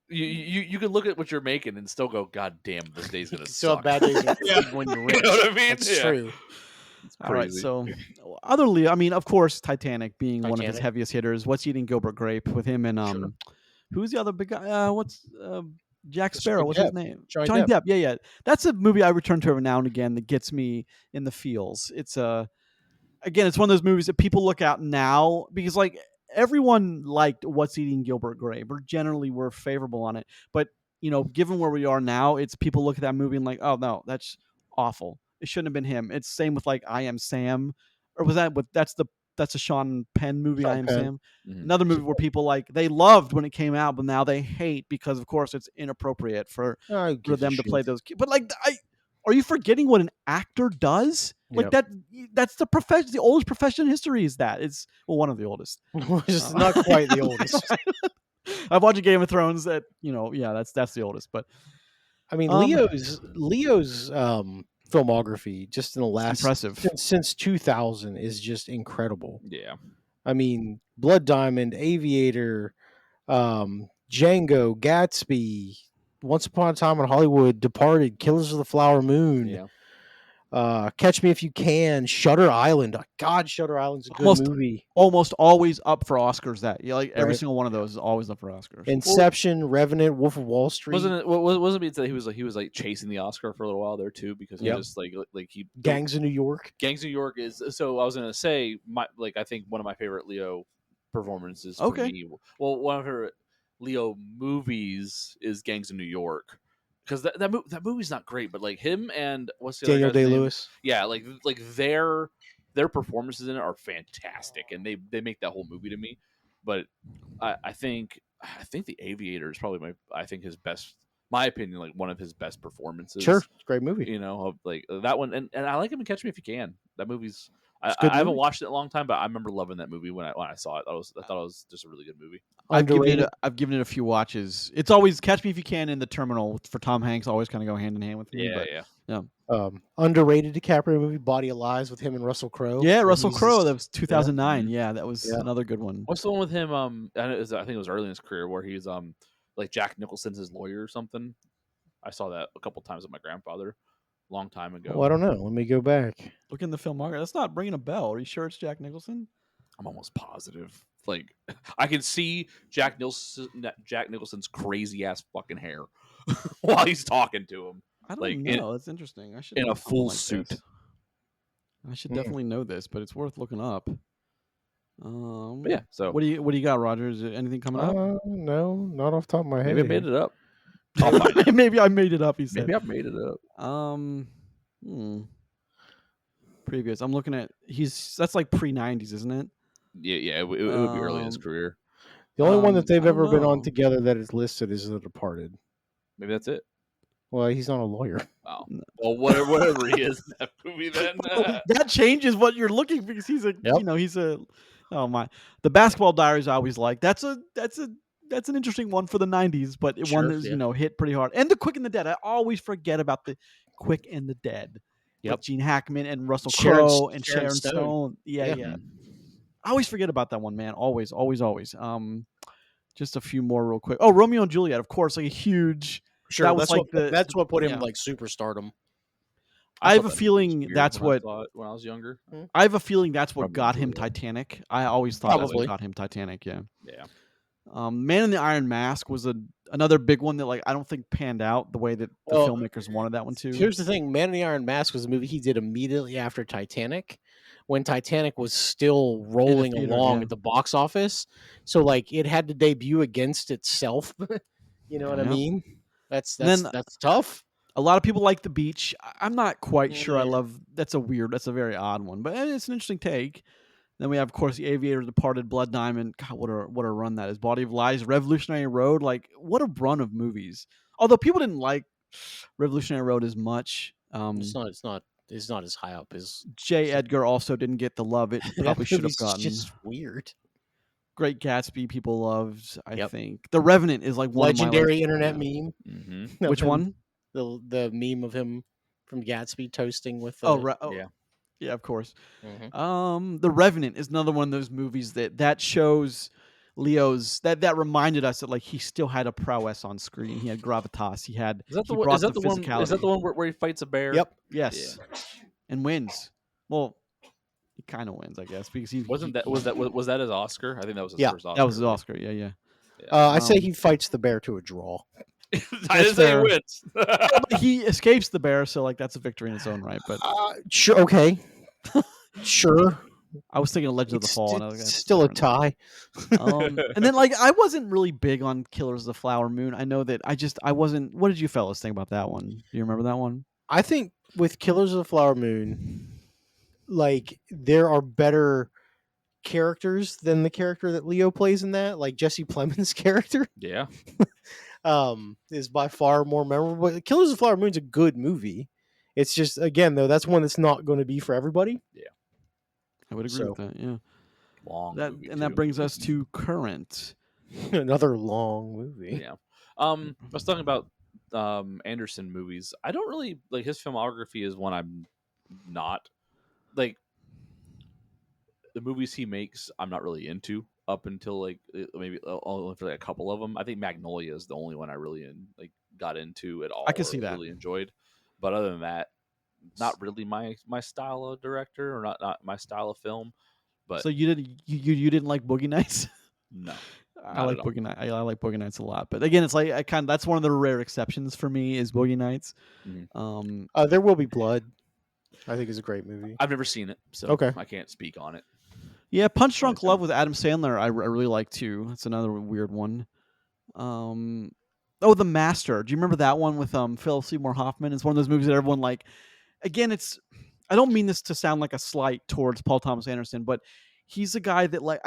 you can look at what you're making and still go, God damn, this day's gonna still suck. have bad days when you're rich. You know what I mean? That's true. All right, so other Leo, I mean, of course, Titanic being one of his heaviest hitters. What's Eating Gilbert Grape with him and who's the other big guy? Jack Sparrow? What's his name? Johnny Depp. Yeah. That's a movie I return to every now and again that gets me in the feels. It's again, it's one of those movies that people look at now because like everyone liked What's Eating Gilbert Grape, or generally were favorable on it. But given where we are now, it's people look at that movie and like, oh no, that's awful. It shouldn't have been him. It's same with like I Am Sam, or was that? But that's a Sean Penn movie. I Am Sam, another movie where people like they loved when it came out, but now they hate because of course it's inappropriate for them to play those. But like, are you forgetting what an actor does? Like that's the profession. The oldest profession in history is that. It's one of the oldest. It's not quite the oldest. I've watched Game of Thrones. That that's the oldest. But I mean, Leo's filmography just in the last impressive since 2000 is just incredible. Yeah, I mean, Blood Diamond, Aviator, Django, Gatsby, Once Upon a Time in Hollywood, Departed, Killers of the Flower Moon, Catch Me If You Can, Shutter Island. God, Shutter Island's a good movie. Almost always up for Oscars. Every single one of those is always up for Oscars. Inception, Revenant, Wolf of Wall Street. Wasn't it that he was like chasing the Oscar for a little while there too, because he just like he Gangs of New York. Gangs of New York is so I was gonna say I think one of my favorite Leo performances for me. Well, one of my favorite Leo movies is Gangs of New York. Because that movie's not great, but like him and what's the Daniel other guy's Day-Lewis, yeah, like their performances in it are fantastic, and they make that whole movie to me. But I think The Aviator is probably his best, my opinion, like one of his best performances. Sure, it's a great movie. Of like that one, and I like him in Catch Me If You Can. That movie's I haven't watched it in a long time, but I remember loving that movie when I saw it. I thought it was just a really good movie. I've given it a few watches. It's always Catch Me If You Can in The Terminal for Tom Hanks. Always kind of go hand in hand with me. Yeah. Underrated DiCaprio movie, Body of Lies, with him and Russell Crowe. Yeah, Russell Crowe. That was 2009. Yeah, that was another good one. What's the one with him? I think it was early in his career where he's like Jack Nicholson's his lawyer or something. I saw that a couple times with my grandfather. Long time ago. Well, I don't know. Let me go back. Look in the filmography. That's not ringing a bell. Are you sure it's Jack Nicholson? I'm almost positive. Like I can see Jack Nicholson's crazy ass fucking hair while he's talking to him. I don't know. That's interesting. I should in a full suit. I should definitely know this, but it's worth looking up. Yeah. So what do you got, Roger? Is there anything coming up? No, not off the top of my head. Maybe I made it up. Maybe I made it up. He said. Maybe I made it up. Previous. I'm looking at. That's like pre-90s, isn't it? Yeah. It would be early in his career. The only one that they've ever been on together that is listed is The Departed. Maybe that's it. Well, he's not a lawyer. Oh. Well, whatever he is in that movie, then that changes what you're looking because he's a. He's a. Oh my! The Basketball Diaries I always like. That's an interesting one for the 90s, but one that's hit pretty hard. And The Quick and the Dead. I always forget about The Quick and the Dead. Yep. Gene Hackman and Russell Crowe and Sharon Stone. Yeah. I always forget about that one, man. Always. Just a few more real quick. Oh, Romeo and Juliet, of course, like a huge. Sure, that was that's what put him like superstardom. I have a feeling that's what when I was younger. I have a feeling that's what got him Titanic. I always thought that's what got him Titanic. Yeah. Man in the Iron Mask was another big one that like I don't think panned out the way that the filmmakers wanted that one to. Here's the thing: Man in the Iron Mask was a movie he did immediately after Titanic, when Titanic was still rolling along at the box office. So like it had to debut against itself. You know what I mean? That's tough. A lot of people like The Beach. I'm not quite sure I love. That's a very odd one, but it's an interesting take. Then we have, of course, The Aviator, Departed, Blood Diamond. God, what a run that is. Body of Lies, Revolutionary Road. Like, what a run of movies. Although people didn't like Revolutionary Road as much. It's not as high up as J. Edgar also didn't get the love it probably should have gotten. Just weird. Great Gatsby people loved, I think. The Revenant is like one legendary of my, internet meme. Mm-hmm. Which one? The meme of him from Gatsby toasting with yeah, of course. Mm-hmm. The Revenant is another one of those movies that shows Leo's that reminded us that like he still had a prowess on screen. He had gravitas. He brought the physicality. Is that the one where he fights a bear? Yep. Yes. Yeah. And wins. Well, he kind of wins, I guess, because was that his Oscar? I think that was his first Oscar. That was his Oscar. Yeah. I say he fights the bear to a draw. I didn't say he wins. He escapes the bear, so like that's a victory in its own right. But sure, okay, sure. I was thinking of Legend of the Fall. It's still a tie. And then like I wasn't really big on Killers of the Flower Moon. I know that I wasn't. What did you fellas think about that one? Do you remember that one? I think with Killers of the Flower Moon, like there are better characters than the character that Leo plays in that. Like Jesse Plemons' character, is by far more memorable. But Killers of the Flower Moon's a good movie. It's just again though that's one that's not going to be for everybody. Yeah, I would agree with that. Yeah, long. That brings us to current. Another long movie. Yeah. I was talking about Anderson movies. I don't really like his filmography is one I'm not like. The movies he makes, I'm not really into up until like maybe only for like a couple of them. I think Magnolia is the only one I really got into at all. I can see that. Really enjoyed, but other than that, not really my style of director or not my style of film. But so you didn't like Boogie Nights? No, I like Boogie Nights. I like Boogie Nights a lot, but again, it's like that's one of the rare exceptions for me is Boogie Nights. Mm-hmm. There Will Be Blood. I think is a great movie. I've never seen it, so I can't speak on it. Yeah, Punch Drunk Love with Adam Sandler, I really like too. That's another weird one. The Master. Do you remember that one with Philip Seymour Hoffman? It's one of those movies that everyone like. Again, I don't mean this to sound like a slight towards Paul Thomas Anderson, but he's a guy that like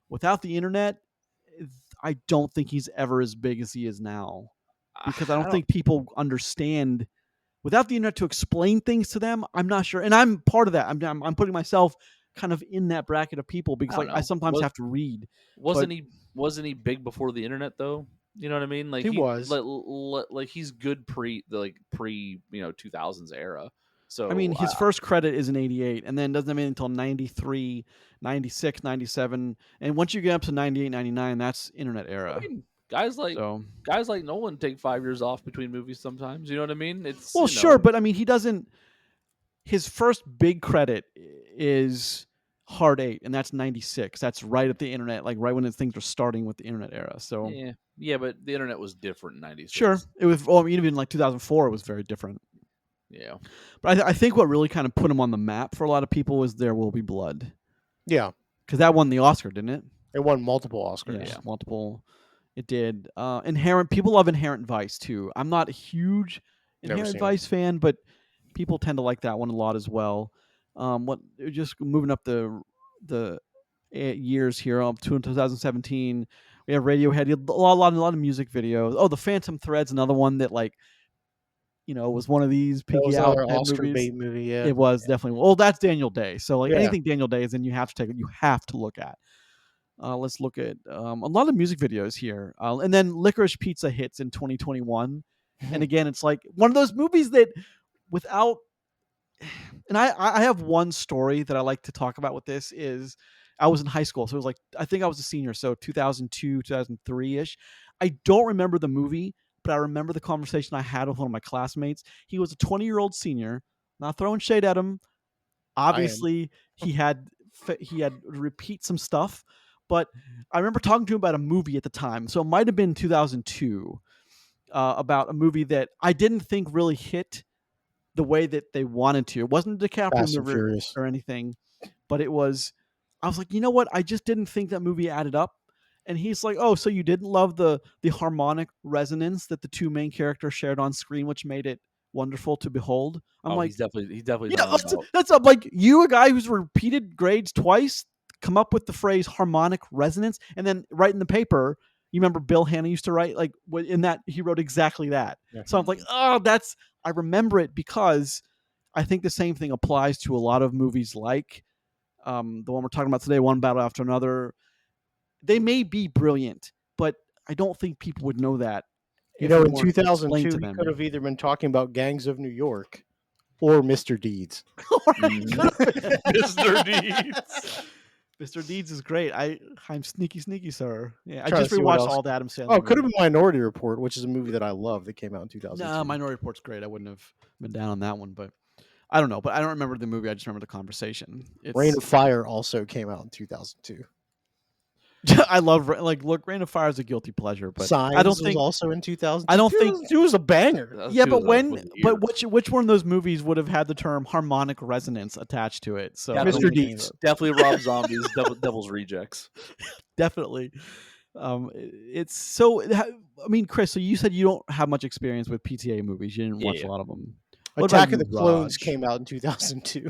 without the internet, I don't think he's ever as big as he is now. Because I don't think people understand without the internet to explain things to them. I'm not sure, and I'm part of that. I'm putting myself kind of in that bracket of people because I sometimes have to read. Wasn't he big before the internet though? You know what I mean? Like he was like he's good pre 2000s era. So I mean his first credit is in 88 and then doesn't have anything until 93, 96, 97, and once you get up to 98, 99, that's internet era. I mean, guys like Nolan take 5 years off between movies sometimes. You know what I mean? It's sure, but I mean he doesn't. His first big credit is Hard 8, and that's 96. That's right at the internet, like right when things were starting with the internet era. So yeah, but the internet was different in 96. Sure, it was. Well, I mean, even like 2004, it was very different. Yeah, but I think what really kind of put him on the map for a lot of people was There Will Be Blood. Yeah, because that won the Oscar, didn't it? It won multiple Oscars. Yeah, multiple. It did. People love Inherent Vice too. I'm not a huge Inherent Vice fan, but people tend to like that one a lot as well. Just moving up the years here up to 2017, we have Radiohead. A lot of music videos. Oh, The Phantom Thread's another one that was one of these pinky out Oscar movies. bait movie. Yeah, it was definitely. Well, that's Daniel Day. So anything Daniel Day is in, you have to look at. Let's look at a lot of music videos here, and then Licorice Pizza hits in 2021, and again, it's like one of those movies that without. And I have one story that I like to talk about with this is I was in high school. So it was like, I think I was a senior. So 2002, 2003-ish. I don't remember the movie, but I remember the conversation I had with one of my classmates. He was a 20-year-old senior, not throwing shade at him. Obviously he had repeat some stuff, but I remember talking to him about a movie at the time. So it might've been 2002 about a movie that I didn't think really hit the way that they wanted to. It wasn't a DiCaprio movie or anything, but it was. I was like, you know what? I just didn't think that movie added up. And he's like, oh, so you didn't love the harmonic resonance that the two main characters shared on screen, which made it wonderful to behold. I'm like, he's definitely. Yeah, that's like you, a guy who's repeated grades twice, come up with the phrase harmonic resonance, and then write in the paper, You remember Bill Hanna used to write like in that he wrote exactly that. Yeah. So I'm like, oh, I remember it because I think the same thing applies to a lot of movies like the one we're talking about today, One Battle After Another. They may be brilliant, but I don't think people would know that. In 2002, he could have either been talking about Gangs of New York or Mr. Deeds. Mr. Deeds. Mr. Deeds is great. I'm sneaky, sir. Yeah, I Trying to just see what rewatched else. all the Adam Sandler. Oh, it could have been Minority Report, which is a movie that I love that came out in 2002. No, Minority Report's great. I wouldn't have been down on that one, but I don't know. But I don't remember the movie. I just remember the conversation. Rain of Fire also came out in 2002. I love Rain of Fire is a guilty pleasure, but Signs I don't think was also in 2000. I don't think it was a banger. Yeah, but which one of those movies would have had the term harmonic resonance attached to it? So Mr. Deeds, definitely Rob Zombie's Devil's Rejects. Definitely. It's so. I mean, Chris, so you said you don't have much experience with PTA movies. You didn't watch a lot of them. Attack of the Clones came out in 2002.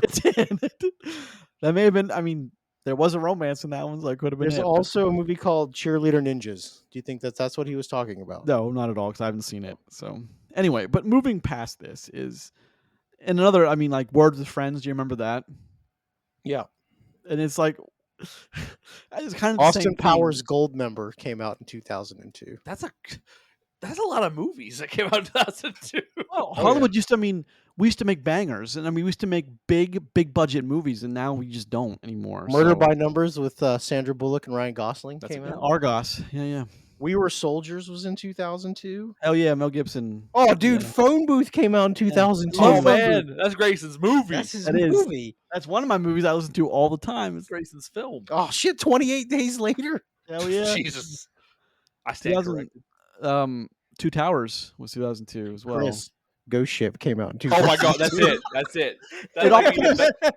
That may have been. I mean, there was a romance in that one, so it could have been. There's also a movie called Cheerleader Ninjas. Do you think that's what he was talking about? No, not at all, because I haven't seen it. So anyway, but moving past this is, and another. I mean, like Words with Friends. Do you remember that? Yeah. And it's like, it's kind of Austin Powers Goldmember came out in 2002. That's a lot of movies that came out in 2002. Well, Hollywood used to. I mean, we used to make bangers, and I mean, we used to make big budget movies, and now we just don't anymore. Murder by Numbers with Sandra Bullock and Ryan Gosling came out. Argos, yeah. We Were Soldiers was in 2002. Hell yeah, Mel Gibson. Oh, dude, Phone Booth came out in 2002. Oh man, that's Grayson's movie. That's his movie. That's one of my movies I listen to all the time. It's Grayson's film. Oh shit, 28 Days Later. Hell yeah. Jesus. I stand corrected. Two Towers was 2002 as well. Chris, Ghost Ship came out in 2002. Oh my god, that's it.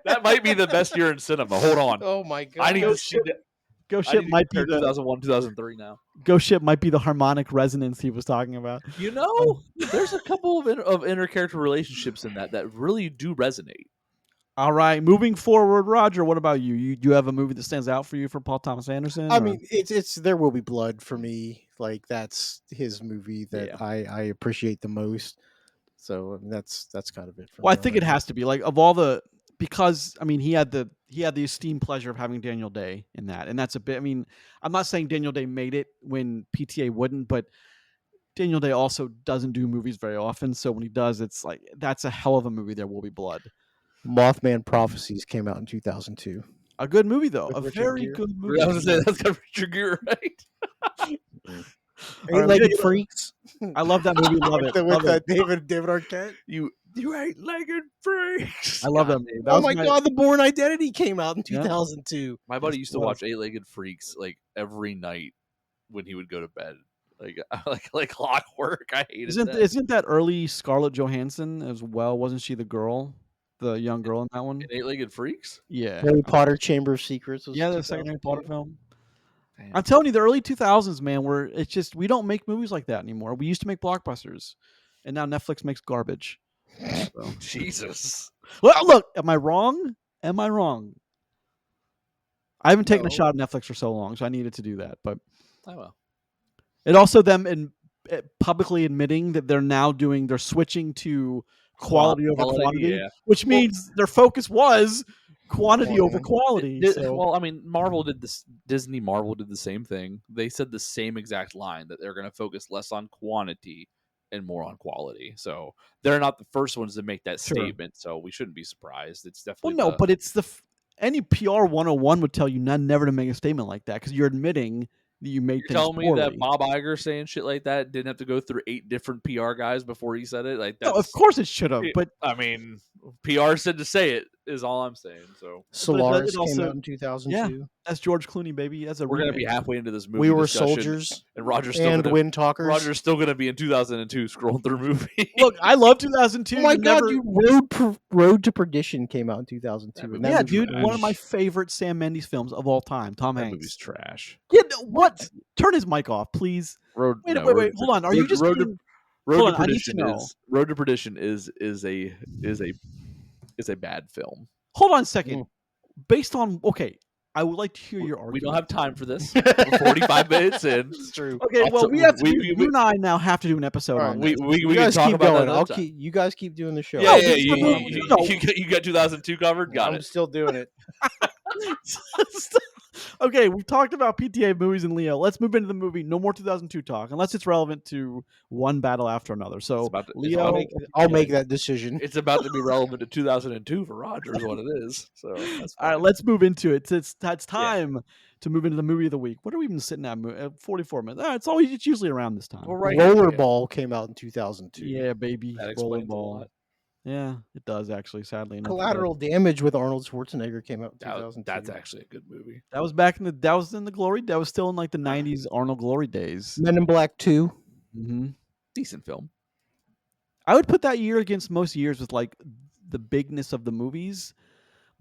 That might be the best year in cinema. Hold on. Oh my god. I need to see that. Ghost Ship might be 2001, 2003 now. Ghost Ship might be the harmonic resonance he was talking about. You know, there's a couple of inter-character relationships in that really do resonate. All right, moving forward, Roger, what about you? You do you have a movie that stands out for you for Paul Thomas Anderson? I mean, it's There Will Be Blood for me. Like that's his movie that I appreciate the most. So I mean, that's kind of it for me. Well, I think it has to be like of all the, because I mean he had the esteemed pleasure of having Daniel Day in that, and that's a bit. I mean, I'm not saying Daniel Day made it when PTA wouldn't, but Daniel Day also doesn't do movies very often. So when he does, it's like that's a hell of a movie. There Will Be Blood. Mothman Prophecies came out in 2002. A good movie though, With a Richard very Gere. good movie. I was gonna say that's got Richard Gere, right? Eight-Legged Freaks. I love that movie. Love it. With Love it. David Arquette. You eight-legged freaks. I love that movie. That Oh was my god, The Bourne Identity came out in 2002. My buddy used to watch Eight-Legged Freaks like every night when he would go to bed. Like clockwork. I hated that. Isn't that early Scarlett Johansson as well? Wasn't she the girl, the young girl in that one? In Eight-Legged Freaks? Yeah. Harry Potter Chamber of Secrets was the second Harry Potter film. Damn. I'm telling you, the early 2000s, man, where it's just we don't make movies like that anymore. We used to make blockbusters, and now Netflix makes garbage. So. Jesus. Well, look, am I wrong? Am I wrong? I haven't taken a shot at Netflix for so long, so I needed to do that. But it also them publicly admitting that they're switching to quality over quantity, which means their focus was quantity over quality. Well, I mean, Disney Marvel did the same thing. They said the same exact line that they're going to focus less on quantity and more on quality. So they're not the first ones to make that statement. So we shouldn't be surprised. It's definitely but it's any PR 101 would tell you never to make a statement like that because you're admitting that you made things telling me poorly. that Bob Iger saying shit like that didn't have to go through 8 different PR guys before he said it. Like, no, of course it should have. But I mean, PR said to say it is all I'm saying. So Solaris came out in 2002. Yeah, that's George Clooney, baby. We're gonna be halfway into this movie. We Were Soldiers, and Roger's still Wind Talkers. Roger's still gonna be in 2002 scrolling through movies. Look, I love 2002. Oh my god, dude! Road to Perdition came out in 2002. Yeah, dude, one of my favorite Sam Mendes films of all time. Tom Hanks. That movie's trash. Yeah, what? Turn his mic off, please. Wait, hold on. Are you just Road to Perdition is a bad film. Hold on a second. Based on I would like to hear your argument. We don't have time for this. We're 45 minutes in. It's true. Okay, well, Also, we have to. we- You and I now have to do an episode All on right, this. We You can guys talk keep about going. that I'll another time. you guys keep doing the show. Yeah, No, you got 2002 covered. Got I'm it. still doing it. Okay, we've talked about PTA movies and Leo. Let's move into the movie. No more 2002 talk, unless it's relevant to one battle after another. So, Leo, I'll make that decision. It's about to be relevant to 2002 for Roger, is what it is. So that's all right, let's move into it. It's time to move into the movie of the week. What are we even sitting at? 44 minutes. It's usually around this time. Well, right here, Rollerball came out in 2002. Yeah, baby. That explains a Rollerball. lot. Yeah, it does actually. Sadly enough, Collateral Damage with Arnold Schwarzenegger came out in That- 2002. That's actually a good movie. that was back in the. That was in the glory. That was still in like the 90s Arnold glory days. Men in Black 2. Mm-hmm. Decent film. I would put that year against most years with like the bigness of the movies,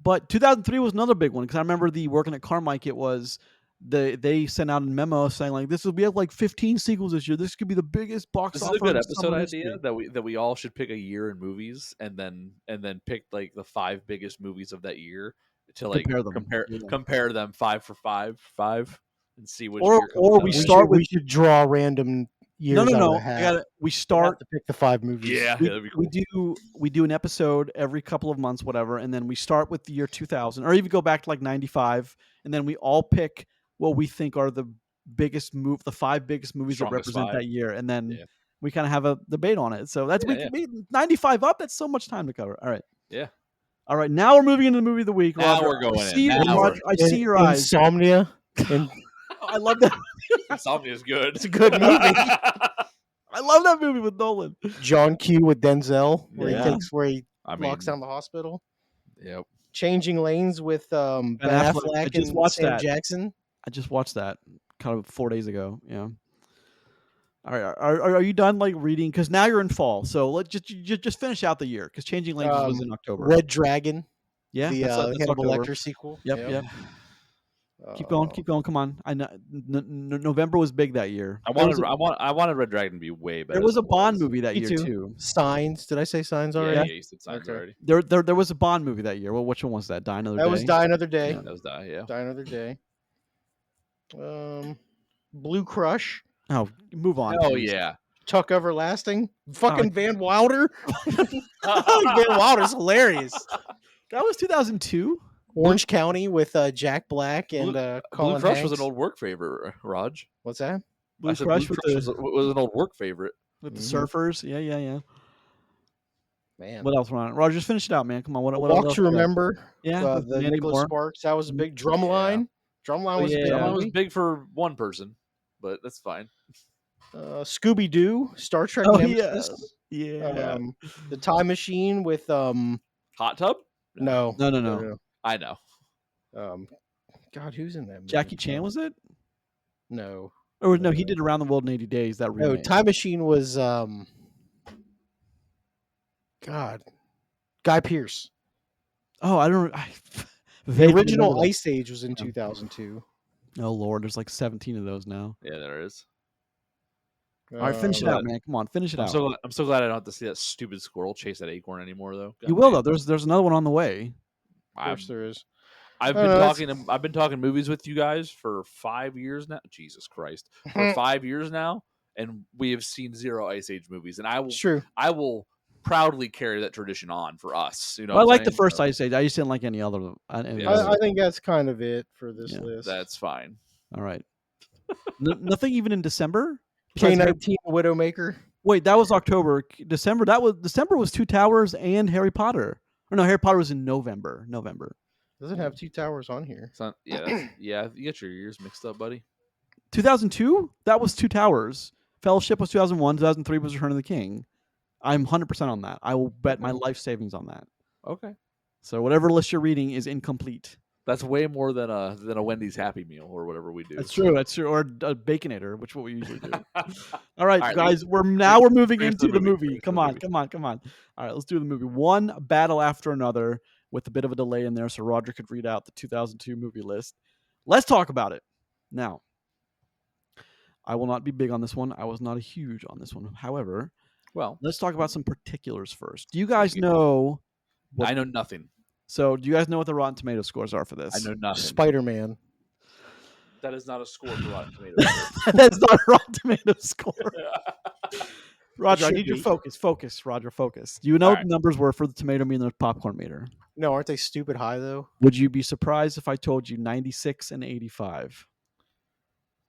but 2003 was another big one because I remember working at Carmike. It was they sent out a memo saying like we have like 15 sequels this year. This could be the biggest box This is office. a good in episode summer idea history. that we all should pick a year in movies and then pick like the 5 biggest movies of that year to like compare them 5 for 5 and see which year comes or out. We should draw random years. No. We We start to pick the 5 movies. Yeah, that'd be cool. We do an episode every couple of months, whatever, and then we start with the year 2000, or even go back to like 95, and then we all pick what we think are the 5 biggest movies Strongest that represent 5. that year, and then we kind of have a debate on it. So that's Yeah, we 95 up. That's so much time to cover. All right. Yeah. All right. Now we're moving into the movie of the week. Now Roger. we're going I in. see, Now Roger, I see your eyes. Insomnia. And I love that. Insomnia is good. It's a good movie. I love that movie with Nolan. John Q with Denzel, where Yeah. he locks down the hospital. Yep. Changing Lanes with Ben Affleck I just and watched Sam that. Jackson. I just watched that kind of 4 days ago. Yeah. All right. Are you done like reading? Because now you're in fall. So let's just finish out the year. Because Changing Lanes was in October. Red Dragon. Yeah. The that's Hannibal October. Lecter sequel. Yep. Keep going. Come on. I know November was big that year. I wanted Red Dragon to be way better. There was a than it Bond was. movie that Me year too. too. Signs. Did I say Signs already? Yeah, you said Signs Okay. already. There was a Bond movie that year. Well, which one was that? Die Another Day. That was Die Another Day. Yeah, that was Die. Yeah. Die Another Day. Blue Crush. Oh, move on. Oh please. yeah. Tuck Everlasting. Fucking Van Wilder. Van Wilder's hilarious. That was 2002. Orange County with Jack Black and Colin Blue Crush Hanks. was an old work favorite, Raj. What's that? Blue Crush was an old work favorite. with the surfers. Yeah. Man. What else, Ron? Roger, just finish it out, man. Come on. What Walk else to we got? Remember. Yeah, with the Mandy Nicholas Moore. Sparks. That was a big Drumline. Drumline was a big That was movie. big for one person, but that's fine. Scooby Doo, Star Trek Oh, Nemesis. Yeah. The Time Machine with Hot Tub? no. I know. God, who's in that movie? Jackie Chan was it? No. Or no, he did Around the World in 80 Days. That No, remake. Time Machine was God. Guy Pearce. Oh, I don't. The vaguely original remember that. Ice Age was in 2002. Oh Lord, there's like 17 of those now. Yeah, there is. All right, finish it out, man. Come on, finish it out. I'm so glad I don't have to see that stupid squirrel chase that acorn anymore, though. You will though. There's another one on the way. Of course there is. I've been talking movies with you guys for 5 years now. Jesus Christ, for 5 years now, and we have seen 0 Ice Age movies, and I will proudly carry that tradition on for us. You know, I like the first Ice Age. I just didn't like any other. I think that's kind of it for this list. That's fine. All right. Nothing even in December. K-19 Widowmaker. Wait, that was October. December was Two Towers and Harry Potter. Or no, Harry Potter was in November. Doesn't have Two Towers on here. It's not, you get your years mixed up, buddy. 2002? That was Two Towers. Fellowship was 2001. 2003 was Return of the King. I'm 100% on that. I will bet my life savings on that. Okay. So whatever list you're reading is incomplete. That's way more than a Wendy's Happy Meal or whatever we do. That's true. Or a Baconator, which is what we usually do. All right, guys. We're moving into the movie. Come on. All right, let's do the movie. One battle after another with a bit of a delay in there, so Roger could read out the 2002 movie list. Let's talk about it now. I will not be big on this one. I was not a huge on this one. However, let's talk about some particulars first. Do you guys know? I know nothing. So, do you guys know what the Rotten Tomato scores are for I this? know nothing. Spider-Man. That is not a score for Rotten Tomatoes. That's not a Rotten Tomato score. Roger, I should need your be. focus. Focus, Roger, focus. Do you know All what right. the numbers were for the tomato meter and the popcorn meter? No, aren't they stupid high though? Would you be surprised if I told you 96 and 85?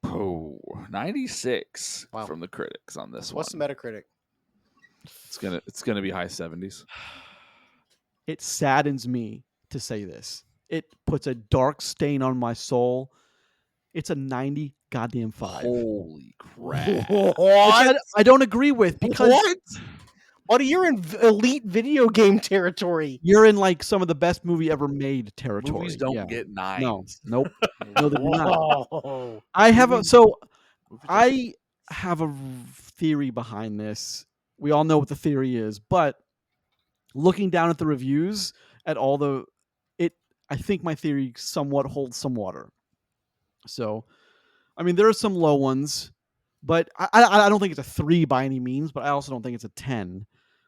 Oh, 96 Wow. from the critics on this What's the one. Metacritic? It's gonna be high 70s. It saddens me to say this. It puts a dark stain on my soul. It's a 90 goddamn 5. Holy crap! What? I don't agree with because What? Buddy, you're in elite video game territory. you're in like some of the best movie ever made territory. Movies don't Yeah. get No, nines. nope. No, they do not. Whoa. I have a Movies- so Movies don't I have a theory behind this. We all know what the theory is, but looking down at the reviews at all the I think my theory somewhat holds some water. So, I mean, there are some low ones, but I don't think it's a 3 by any means, but I also don't think it's a 10.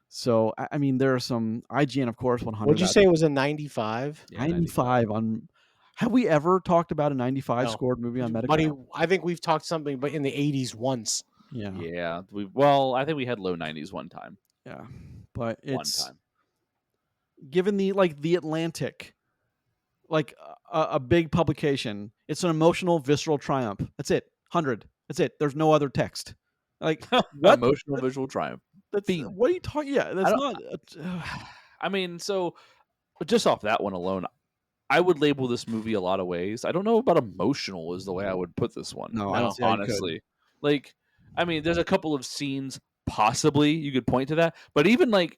So, I mean, there are some IGN, of course, 100. What'd you say it was a 95? Yeah, 95 on. Have we ever talked about a 95 No. scored movie on Metacritic? Buddy, I think we've talked something, but in the 80s once. Yeah, Yeah, I think we had low 90s one time. yeah, but One it's time. given the Atlantic, like a big publication. It's an emotional, visceral triumph. That's it. 100. That's it. There's no other text. Like what? Emotional visual triumph. That's Fiend. what are you talking? Yeah, that's not. I mean, so just off that one alone, I would label this movie a lot of ways. I don't know about emotional is the way I would put this one. No, I don't see how you could. honestly. Like, I mean, there's a couple of scenes possibly you could point to that, but even like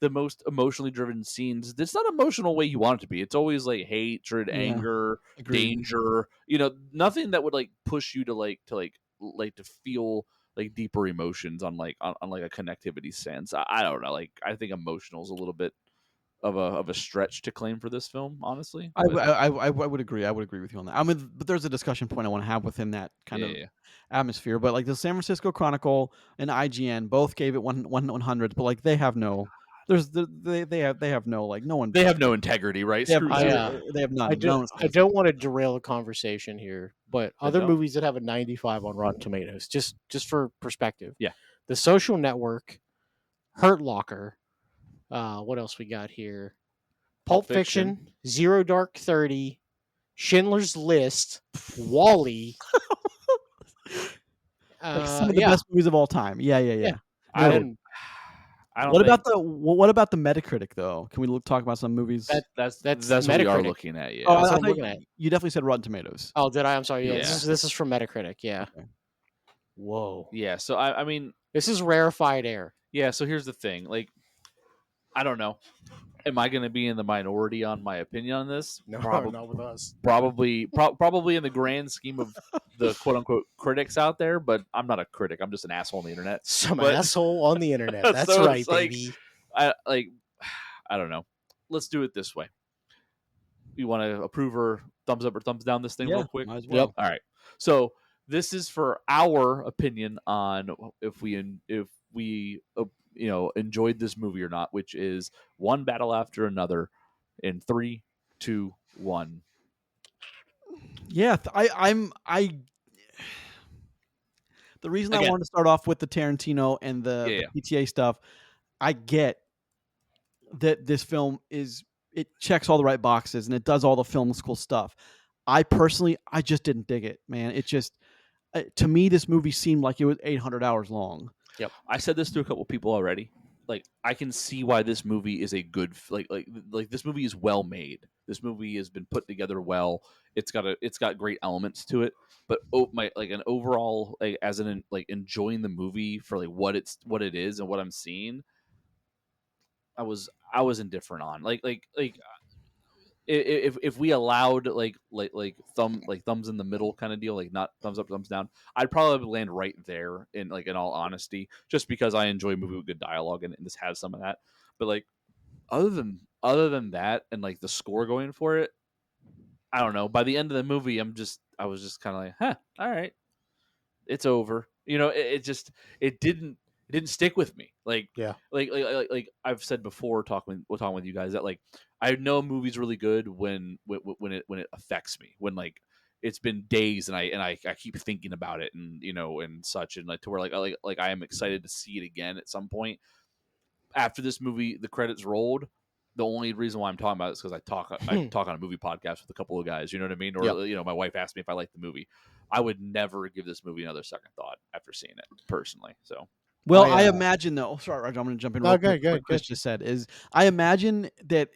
the most emotionally driven scenes, it's not emotional way you want it to be. It's always like hatred, Yeah, anger, agreed. danger. Nothing that would like push you to feel like deeper emotions on like a connectivity sense. I don't know. Like I think emotional is a little bit of a stretch to claim for this film, honestly. I would agree. I would agree with you on that. I mean, but there's a discussion point I want to have within that kind of atmosphere. But like the San Francisco Chronicle and IGN both gave it 100, but like they have no. They have no like no one. They have no integrity, right? They have, They have none. I don't want to derail the conversation here, but other don't. movies that have a 95 on Rotten Tomatoes, just for perspective. Yeah. The Social Network, Hurt Locker, what else we got here? Pulp Fiction, Zero Dark 30, Schindler's List, Wall-E. Like some of the best movies of all time. Yeah. What about the Metacritic though? Can we talk about some movies? That's what we are looking at. Yeah. Oh, I thought you definitely said Rotten Tomatoes. Oh, did I? I'm sorry. Yeah, Yeah. This is from Metacritic. Yeah. Okay. Whoa. Yeah. So I mean, this is rarefied air. Yeah. So here's the thing. Like, I don't know. Am I going to be in the minority on my opinion on this? No, not with us. Probably in the grand scheme of the quote unquote critics out there, but I'm not a critic. I'm just an asshole on the internet. Some asshole on the internet. That's so right, like, baby. I don't know. Let's do it this way. You want to approve or thumbs up or thumbs down this thing real quick? Might as well. Yep. All right. So this is for our opinion on if we enjoyed this movie or not, which is one battle after another in 3, 2, 1. Yeah, the reason I wanted to start off with the Tarantino and the PTA stuff, I get that this film it checks all the right boxes and it does all the film school stuff. I personally just didn't dig it, man. It just to me this movie seemed like it was 800 hours long. Yep. I said this to a couple people already. Like I can see why this movie is a good like this movie is well made. This movie has been put together well. It's got great elements to it, but an overall enjoying the movie for like what it is and what I'm seeing. I was indifferent on if we allowed thumbs in the middle kind of deal, like not thumbs up, thumbs down, I'd probably land right there in all honesty, just because I enjoy a movie with good dialogue and this has some of that. But like other than that and like the score going for it, I don't know. By the end of the movie, I was just kind of like, all right, it's over. It didn't it didn't stick with me. Like Yeah. like I've said before, talking with you guys, that like I know a movie's really good when it affects me, when like it's been days and I keep thinking about it, and and such, and like to where like I am excited to see it again at some point. After this movie, the credits rolled. The only reason why I'm talking about it is because I talk on a movie podcast with a couple of guys. You know what I mean? Or my wife asked me if I liked the movie. I would never give this movie another second thought after seeing it personally. So, well, I imagine though. Sorry, Roger, I'm going to jump in. Real quick. Good. What Chris just said is, I imagine that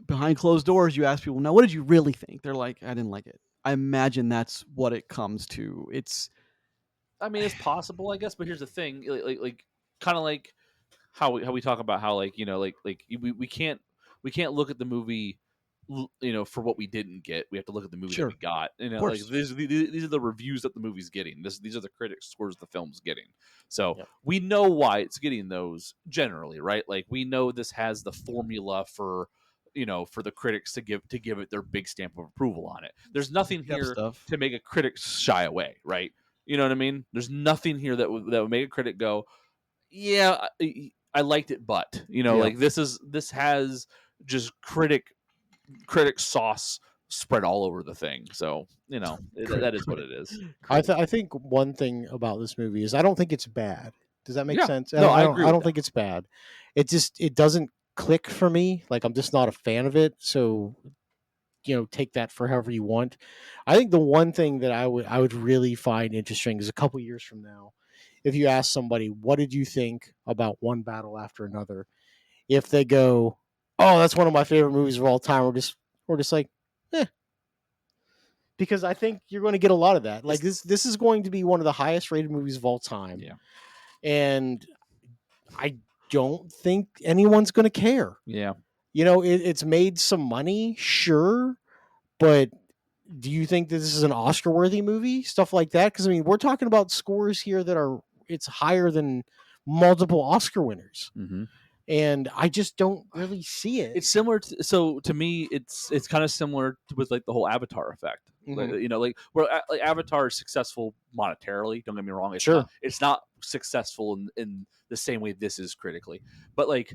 behind closed doors, you ask people, "Now, what did you really think?" They're like, "I didn't like it." I imagine that's what it comes to. I mean, it's possible, I guess. But here's the thing, like kind of like how we talk about how like we can't look at the movie for what we didn't get. We have to look at the movie that we got. Like these are the reviews that the movie's getting. These are the critics scores the film's getting. So we know why it's getting those generally, right? Like we know this has the formula for for the critics to give it their big stamp of approval on it. There's nothing here to make a critic shy away, right? You know what I mean? There's nothing here that would make a critic go, yeah, I liked it, but like this has just critic sauce spread all over the thing. So that is what it is. I think one thing about this movie is I don't think it's bad. Does that make sense? No, I agree. I don't think it's bad. It doesn't click for me. Like I'm just not a fan of it. So take that for however you want. I think the one thing that I would really find interesting is a couple years from now, if you ask somebody, what did you think about One Battle After Another? If they go, oh, that's one of my favorite movies of all time, we're just like, eh. Because I think you're going to get a lot of that. Like this is going to be one of the highest rated movies of all time. Yeah. And I don't think anyone's going to care. Yeah. It's made some money, sure, but do you think that this is an Oscar-worthy movie? Stuff like that? Because, I mean, we're talking about scores here that it's higher than multiple Oscar winners. Mm-hmm. And I just don't really see it. It's similar to me, it's kind of similar with like the whole Avatar effect. Mm-hmm. Like Avatar is successful monetarily. Don't get me wrong. It's not successful in the same way this is critically, but like.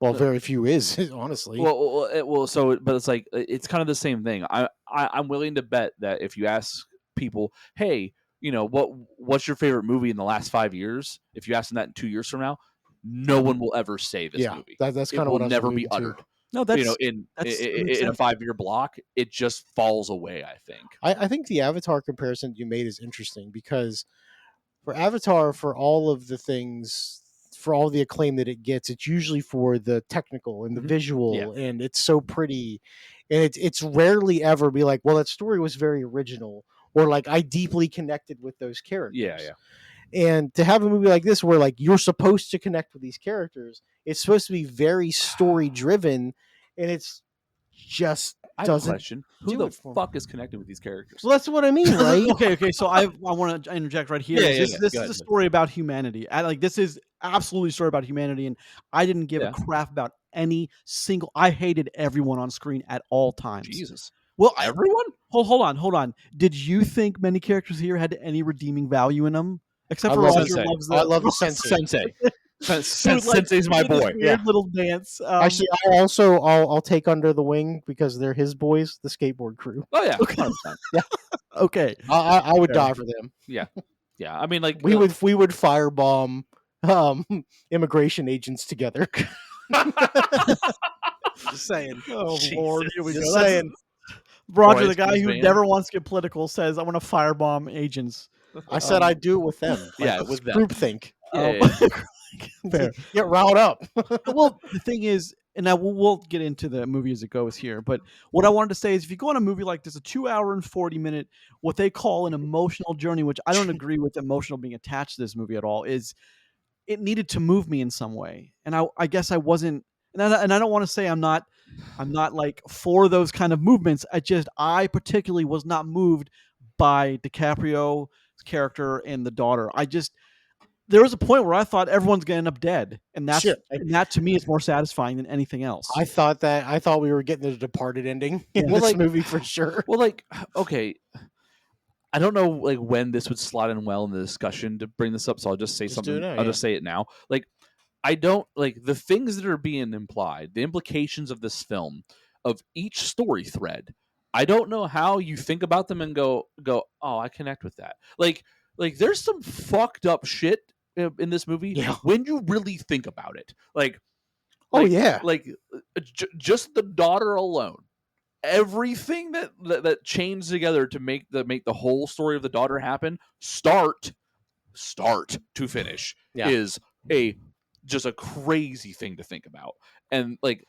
Well, very few is, honestly. But it's like it's kind of the same thing. I'm willing to bet that if you ask people, hey, what's your favorite movie in the last 5 years? If you ask them that in 2 years from now, no one will ever say this movie. That's kind of what I was never be uttered. No, that's in a 5-year block, it just falls away. I think. I think the Avatar comparison you made is interesting because for Avatar, for all of the things. For all the acclaim that it gets, it's usually for the technical and the visual, and it's so pretty, and it's rarely ever be like, well, that story was very original, or like I deeply connected with those characters. Yeah. And to have a movie like this where like you're supposed to connect with these characters, it's supposed to be very story driven, and it's just doesn't. I have a question. Who the fuck is connected with these characters? Well, that's what I mean, right? Okay. So I want to interject right here. This is a story about humanity. This is absolutely a story about humanity, and I didn't give a crap about any single. I hated everyone on screen at all times. Jesus. Well, everyone. Hold on. Did you think many characters here had any redeeming value in them? Except for Roger loves I love the Sensei. Sensei's my boy. Weird little dance. Actually, I'll take under the wing because they're his boys, the skateboard crew. Oh yeah, okay. 100%. Yeah. Okay. I would die for them. Yeah. I mean, like we would firebomb immigration agents together. Just saying. Oh Lord, here we go. Saying. Roger, the guy who never wants to get political, says, "I want to firebomb agents." I said I'd do it with them. With them. Groupthink. Get riled up. Well, the thing is, and now we'll get into the movie as it goes here, but what I wanted to say is if you go on a movie like this, a 2 hour and 40-minute, what they call an emotional journey, which I don't agree with emotional being attached to this movie at all, is it needed to move me in some way. And I guess I wasn't, and I don't want to say I'm not like for those kind of movements. I particularly was not moved by DiCaprio's character and the daughter. There was a point where I thought everyone's going to end up dead, and that to me is more satisfying than anything else. I thought we were getting the Departed ending in this movie for sure. Well, like, okay, I don't know like when this would slot in well in the discussion to bring this up, so I'll just say something. Now, I'll just say it now. Like, I don't like the things that are being implied, the implications of this film, of each story thread. I don't know how you think about them and go, oh, I connect with that. Like there's some fucked up shit in this movie when you really think about it. Like just the daughter alone. Everything that chains together to make the whole story of the daughter happen, start to finish, is just a crazy thing to think about. And like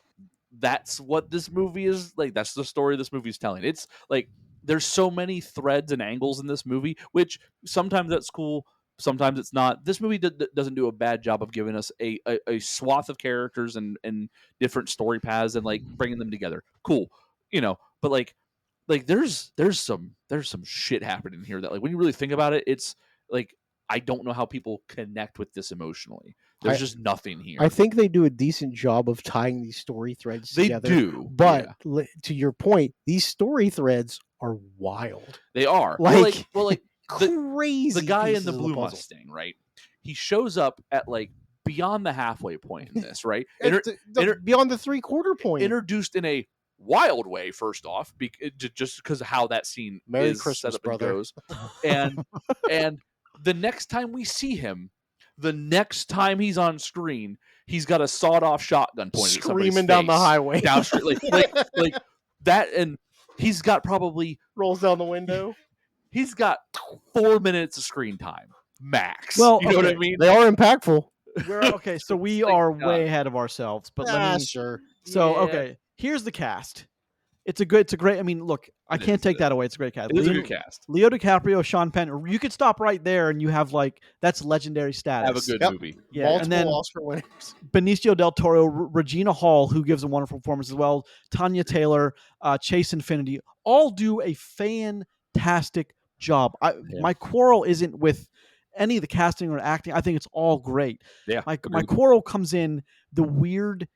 that's what this movie is like. That's the story this movie is telling. It's like there's so many threads and angles in this movie, which sometimes that's cool, sometimes it's not. This movie doesn't do a bad job of giving us a swath of characters and different story paths and like bringing them together. Cool, but like there's some shit happening here that like when you really think about it, it's like I don't know how people connect with this emotionally. There's just nothing here. I think they do a decent job of tying these story threads together. They do. But to your point, these story threads are wild. They are. Like, crazy. The guy in the blue Mustang, right? He shows up at like beyond the halfway point in this, right? Beyond the 3/4 point. Introduced in a wild way, first off, just because of how that scene Merry is Christmas, set up brother. and goes. And the next time we see him, the next time he's on screen, he's got a sawed-off shotgun pointed screaming down the highway, down street, like that, and he's got probably rolls down the window. He's got 4 minutes of screen time max. Well, you know what I mean? They are impactful. So we are way ahead of ourselves. But let me. Sure. So okay, here's the cast. It's a great. I mean, look, I can't take that away. It's a great cast. It is a good cast. Leo DiCaprio, Sean Penn. You could stop right there, and you have like that's legendary status. Have a good movie. Yeah, multiple and then Oscar winners. Benicio del Toro, Regina Hall, who gives a wonderful performance as well. Tanya Taylor, Chase Infinity, all do a fantastic job. My quarrel isn't with any of the casting or acting. I think it's all great. Yeah. My quarrel comes in the weird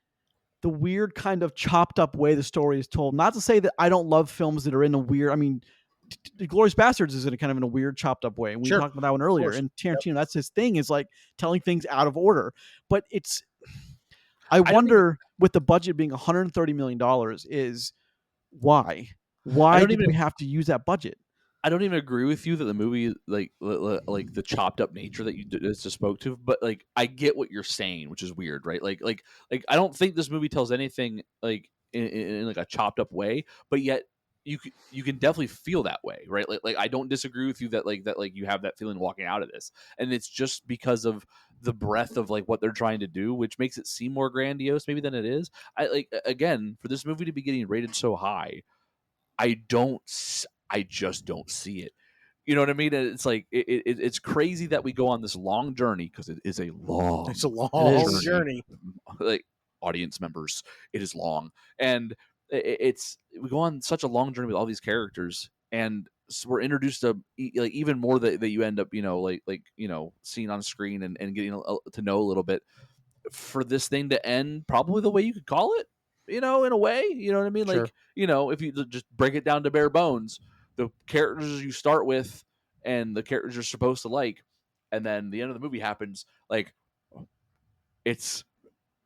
kind of chopped up way the story is told. Not to say that I don't love films that are in a weird. I mean, Inglourious Basterds is in a kind of in a weird chopped up way. And we talked about that one earlier. And Tarantino, that's his thing, is like telling things out of order. But it's. I wonder, with the budget being $130 million, is why? Why did we have to use that budget? I don't even agree with you that the movie, like the chopped up nature that you just spoke to, but like I get what you're saying, which is weird, right? Like I don't think this movie tells anything like in like a chopped up way, but yet you can definitely feel that way, right? Like I don't disagree with you that you have that feeling walking out of this, and it's just because of the breadth of like what they're trying to do, which makes it seem more grandiose maybe than it is. Again, for this movie to be getting rated so high, I just don't see it. You know what I mean? It's like it's crazy that we go on this long journey, because it is a long. It's a long journey. Like audience members, it is long, and we go on such a long journey with all these characters, and so we're introduced to like even more that you end up seeing on screen and getting to know a little bit, for this thing to end probably the way you could call it. In a way, you know what I mean? Sure. Like, if you just break it down to bare bones, the characters you start with and the characters you're supposed to like, and then the end of the movie happens, like, it's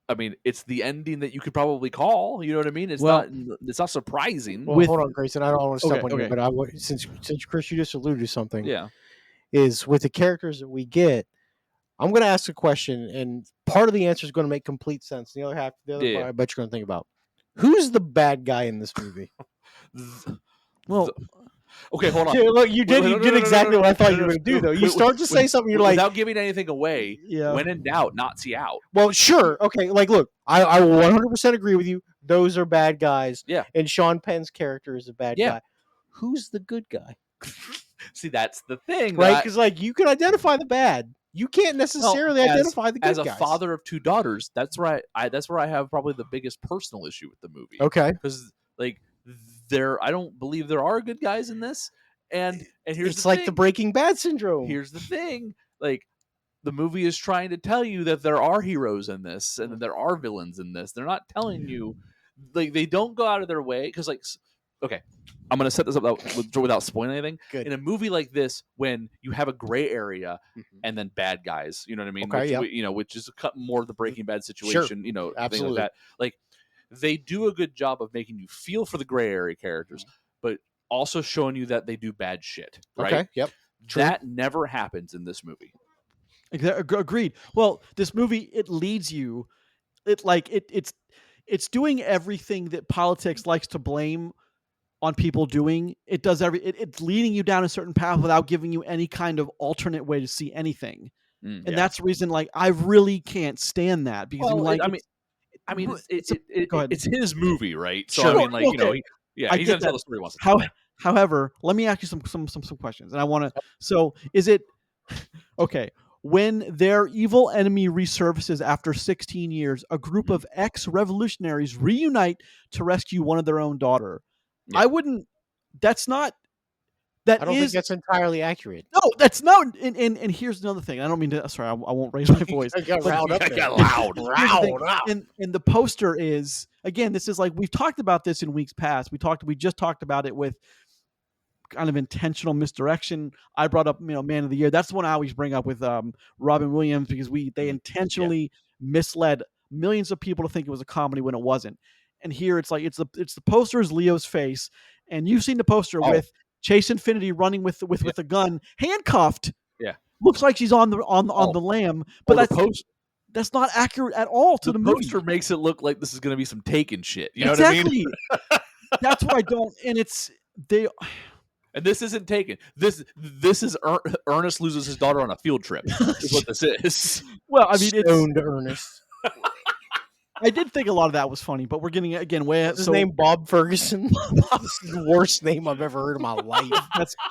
the ending that you could probably call, you know what I mean? It's not surprising. Well, hold on, Grayson, I don't want to step on you, but since Chris, you just alluded to something. Yeah. Is with the characters that we get, I'm going to ask a question, and part of the answer is going to make complete sense. The other half, part, I bet you're going to think about. Who's the bad guy in this movie? Okay, hold on. Yeah, look, you did exactly what I thought you were going to do, though. You start to say something, you're like, without giving anything away. Yeah. When in doubt, Nazi out. Well, sure, okay. Like, look, I will 100% agree with you. Those are bad guys. Yeah. And Sean Penn's character is a bad guy. Who's the good guy? See, that's the thing, right? Because like you can identify the bad. You can't necessarily identify the good guys. As a father of two daughters, that's right. That's where I have probably the biggest personal issue with the movie. Okay, because like I don't believe there are good guys in this, and here's it's like the Breaking Bad syndrome. Here's the thing, like the movie is trying to tell you that there are heroes in this and that there are villains in this. They're not telling you, like they don't go out of their way because like okay, I'm going to set this up without spoiling anything. Good. In a movie like this, when you have a gray area and then bad guys, you know what I mean? Okay, which is more of the Breaking Bad situation, Sure. thing like that. Like, they do a good job of making you feel for the gray area characters, but also showing you that they do bad shit, right? Okay, yep. True. That never happens in this movie. Agreed. Well, this movie, it leads you. It's doing everything that politics likes to blame on people doing. It does it's leading you down a certain path without giving you any kind of alternate way to see anything. And that's the reason, like, I really can't stand that because go ahead. It's his movie, right? So Sure. I mean, like, Okay. He's gonna tell the story he wants to tell. However, let me ask you some questions, and I want to. So, is it okay? When their evil enemy resurfaces after 16 years, a group of ex-revolutionaries reunite to rescue one of their own daughter. Yeah. I wouldn't. That's not. I don't think that's entirely accurate. No, that's not. And here's another thing. I don't mean to. Sorry, I won't raise my voice. I got riled up. I got loud. And the poster is, again, this is like, we've talked about this in weeks past. We just talked about it with kind of intentional misdirection. I brought up, Man of the Year. That's the one I always bring up with Robin Williams, because they intentionally misled millions of people to think it was a comedy when it wasn't. And here it's like, it's the poster is Leo's face, and you've seen the poster with Chase Infinity running with a gun, handcuffed. Yeah, looks like she's on the lam, but that's not accurate at all to the movie. The poster makes it look like this is going to be some Taken shit. You know what I mean? That's what I don't. And and this isn't Taken. This is Ernest loses his daughter on a field trip. Is what this is. Well, I mean, Stoned Ernest. I did think a lot of that was funny, but we're getting again way. His name Bob Ferguson. This is the worst name I've ever heard in my life.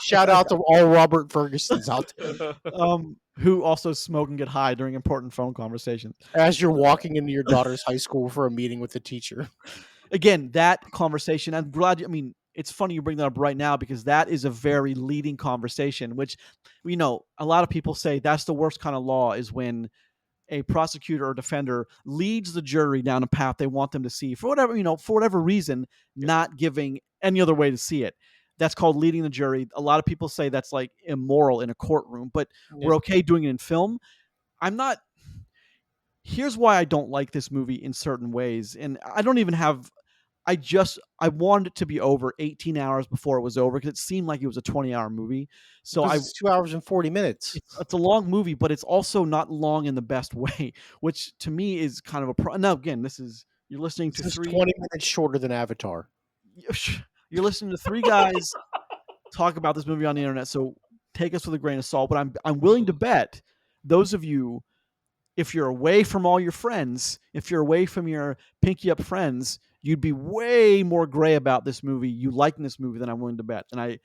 Shout out to all Robert Fergusons out there. Who also smoke and get high during important phone conversations. As you're walking into your daughter's high school for a meeting with the teacher. Again, that conversation, I'm glad. I mean, it's funny you bring that up right now, because that is a very leading conversation, which, a lot of people say that's the worst kind of law, is when a prosecutor or defender leads the jury down a path they want them to see for whatever reason, not giving any other way to see it. That's called leading the jury. A lot of people say that's like immoral in a courtroom, but we're okay doing it in film. Here's why I don't like this movie in certain ways. And I don't even have, I wanted it to be over 18 hours before it was over, because it seemed like it was a 20-hour movie. So it's 2 hours and 40 minutes. It's a long movie, but it's also not long in the best way, which to me is kind of a now again, you're listening to 20 minutes shorter than Avatar. You're listening to three guys talk about this movie on the internet, so take us with a grain of salt. But I'm willing to bet those of you, if you're away from all your friends, if you're away from your pinky up friends, you'd be way more gray about this movie, you liking this movie, than I'm willing to bet. And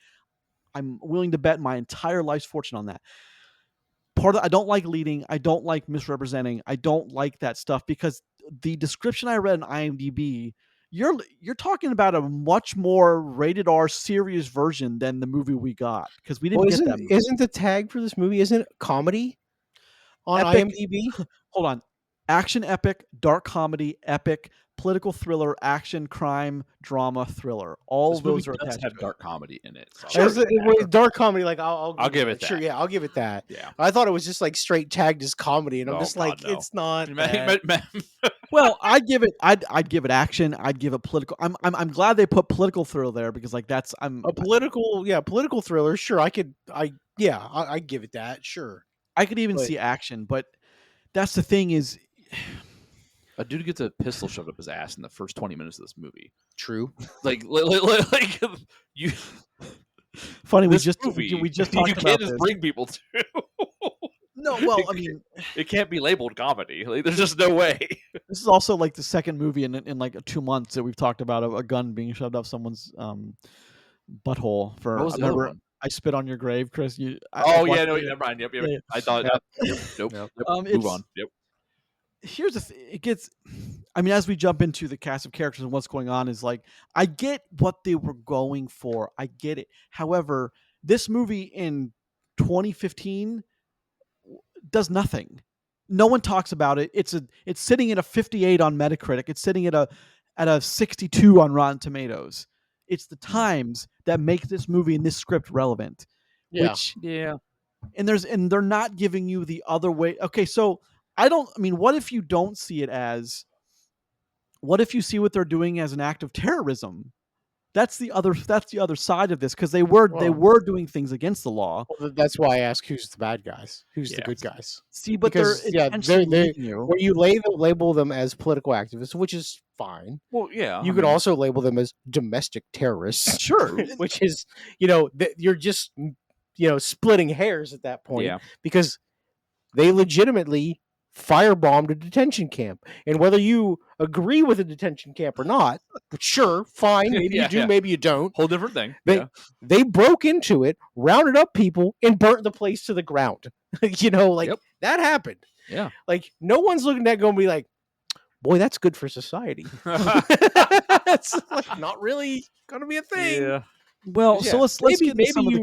I'm willing to bet my entire life's fortune on that. I don't like leading. I don't like misrepresenting. I don't like that stuff, because the description I read on IMDb, you're talking about a much more rated R serious version than the movie we got, because we didn't get that movie. Isn't the tag for this movie, isn't it comedy on IMDb? Hold on. Action epic, dark comedy, epic, political thriller, action, crime, drama, thriller. All those are attached. Have dark comedy in it. So Dark comedy, like I'll give it that. Sure, yeah, I'll give it that. Yeah. I thought it was just like straight tagged as comedy, and I'm just no. it's not. Well, I'd give it action. I'd give it political. I'm glad they put political thriller there, because like that's political thriller. Sure, I give it that. Sure, I could even see action, but that's the thing is, a dude gets a pistol shoved up his ass in the first 20 minutes of this movie. True. Like you. Funny, we talked just about this. You can't just bring people to. No, well, I mean, it can't be labeled comedy. Like, there's just no way. This is also like the second movie in like 2 months that we've talked about a gun being shoved up someone's butthole. For what was the other one? I spit on your grave, Chris. Never mind. Yep. Yeah. I thought. Nope. Move on. Yep. Here's the thing. It gets. I mean, as we jump into the cast of characters and what's going on, is like, I get what they were going for. I get it. However, this movie in 2015 does nothing. No one talks about it. It's sitting at a 58 on Metacritic. It's sitting at a 62 on Rotten Tomatoes. It's the times that make this movie and this script relevant. Yeah. Which Yeah. and they're not giving you the other way. Okay, so what if you don't see it as, what if you see what they're doing as an act of terrorism? That's the other side of this, because they were doing things against the law. Well, that's why I ask who's the bad guys, who's the Yes. good guys. See, but Because they're yeah, intentionally they leading you. when you label them as political activists, which is fine. Well, yeah. You could also label them as domestic terrorists, Sure. which is you're just splitting hairs at that point, Yeah. because they legitimately firebombed a detention camp, and whether you agree with a detention camp or not, sure, fine, maybe you do, maybe you don't. Whole different thing. They broke into it, rounded up people, and burnt the place to the ground. That happened. Yeah. Like, no one's looking at that going to be like, boy, that's good for society. It's like not really going to be a thing. Yeah. Well, so let's get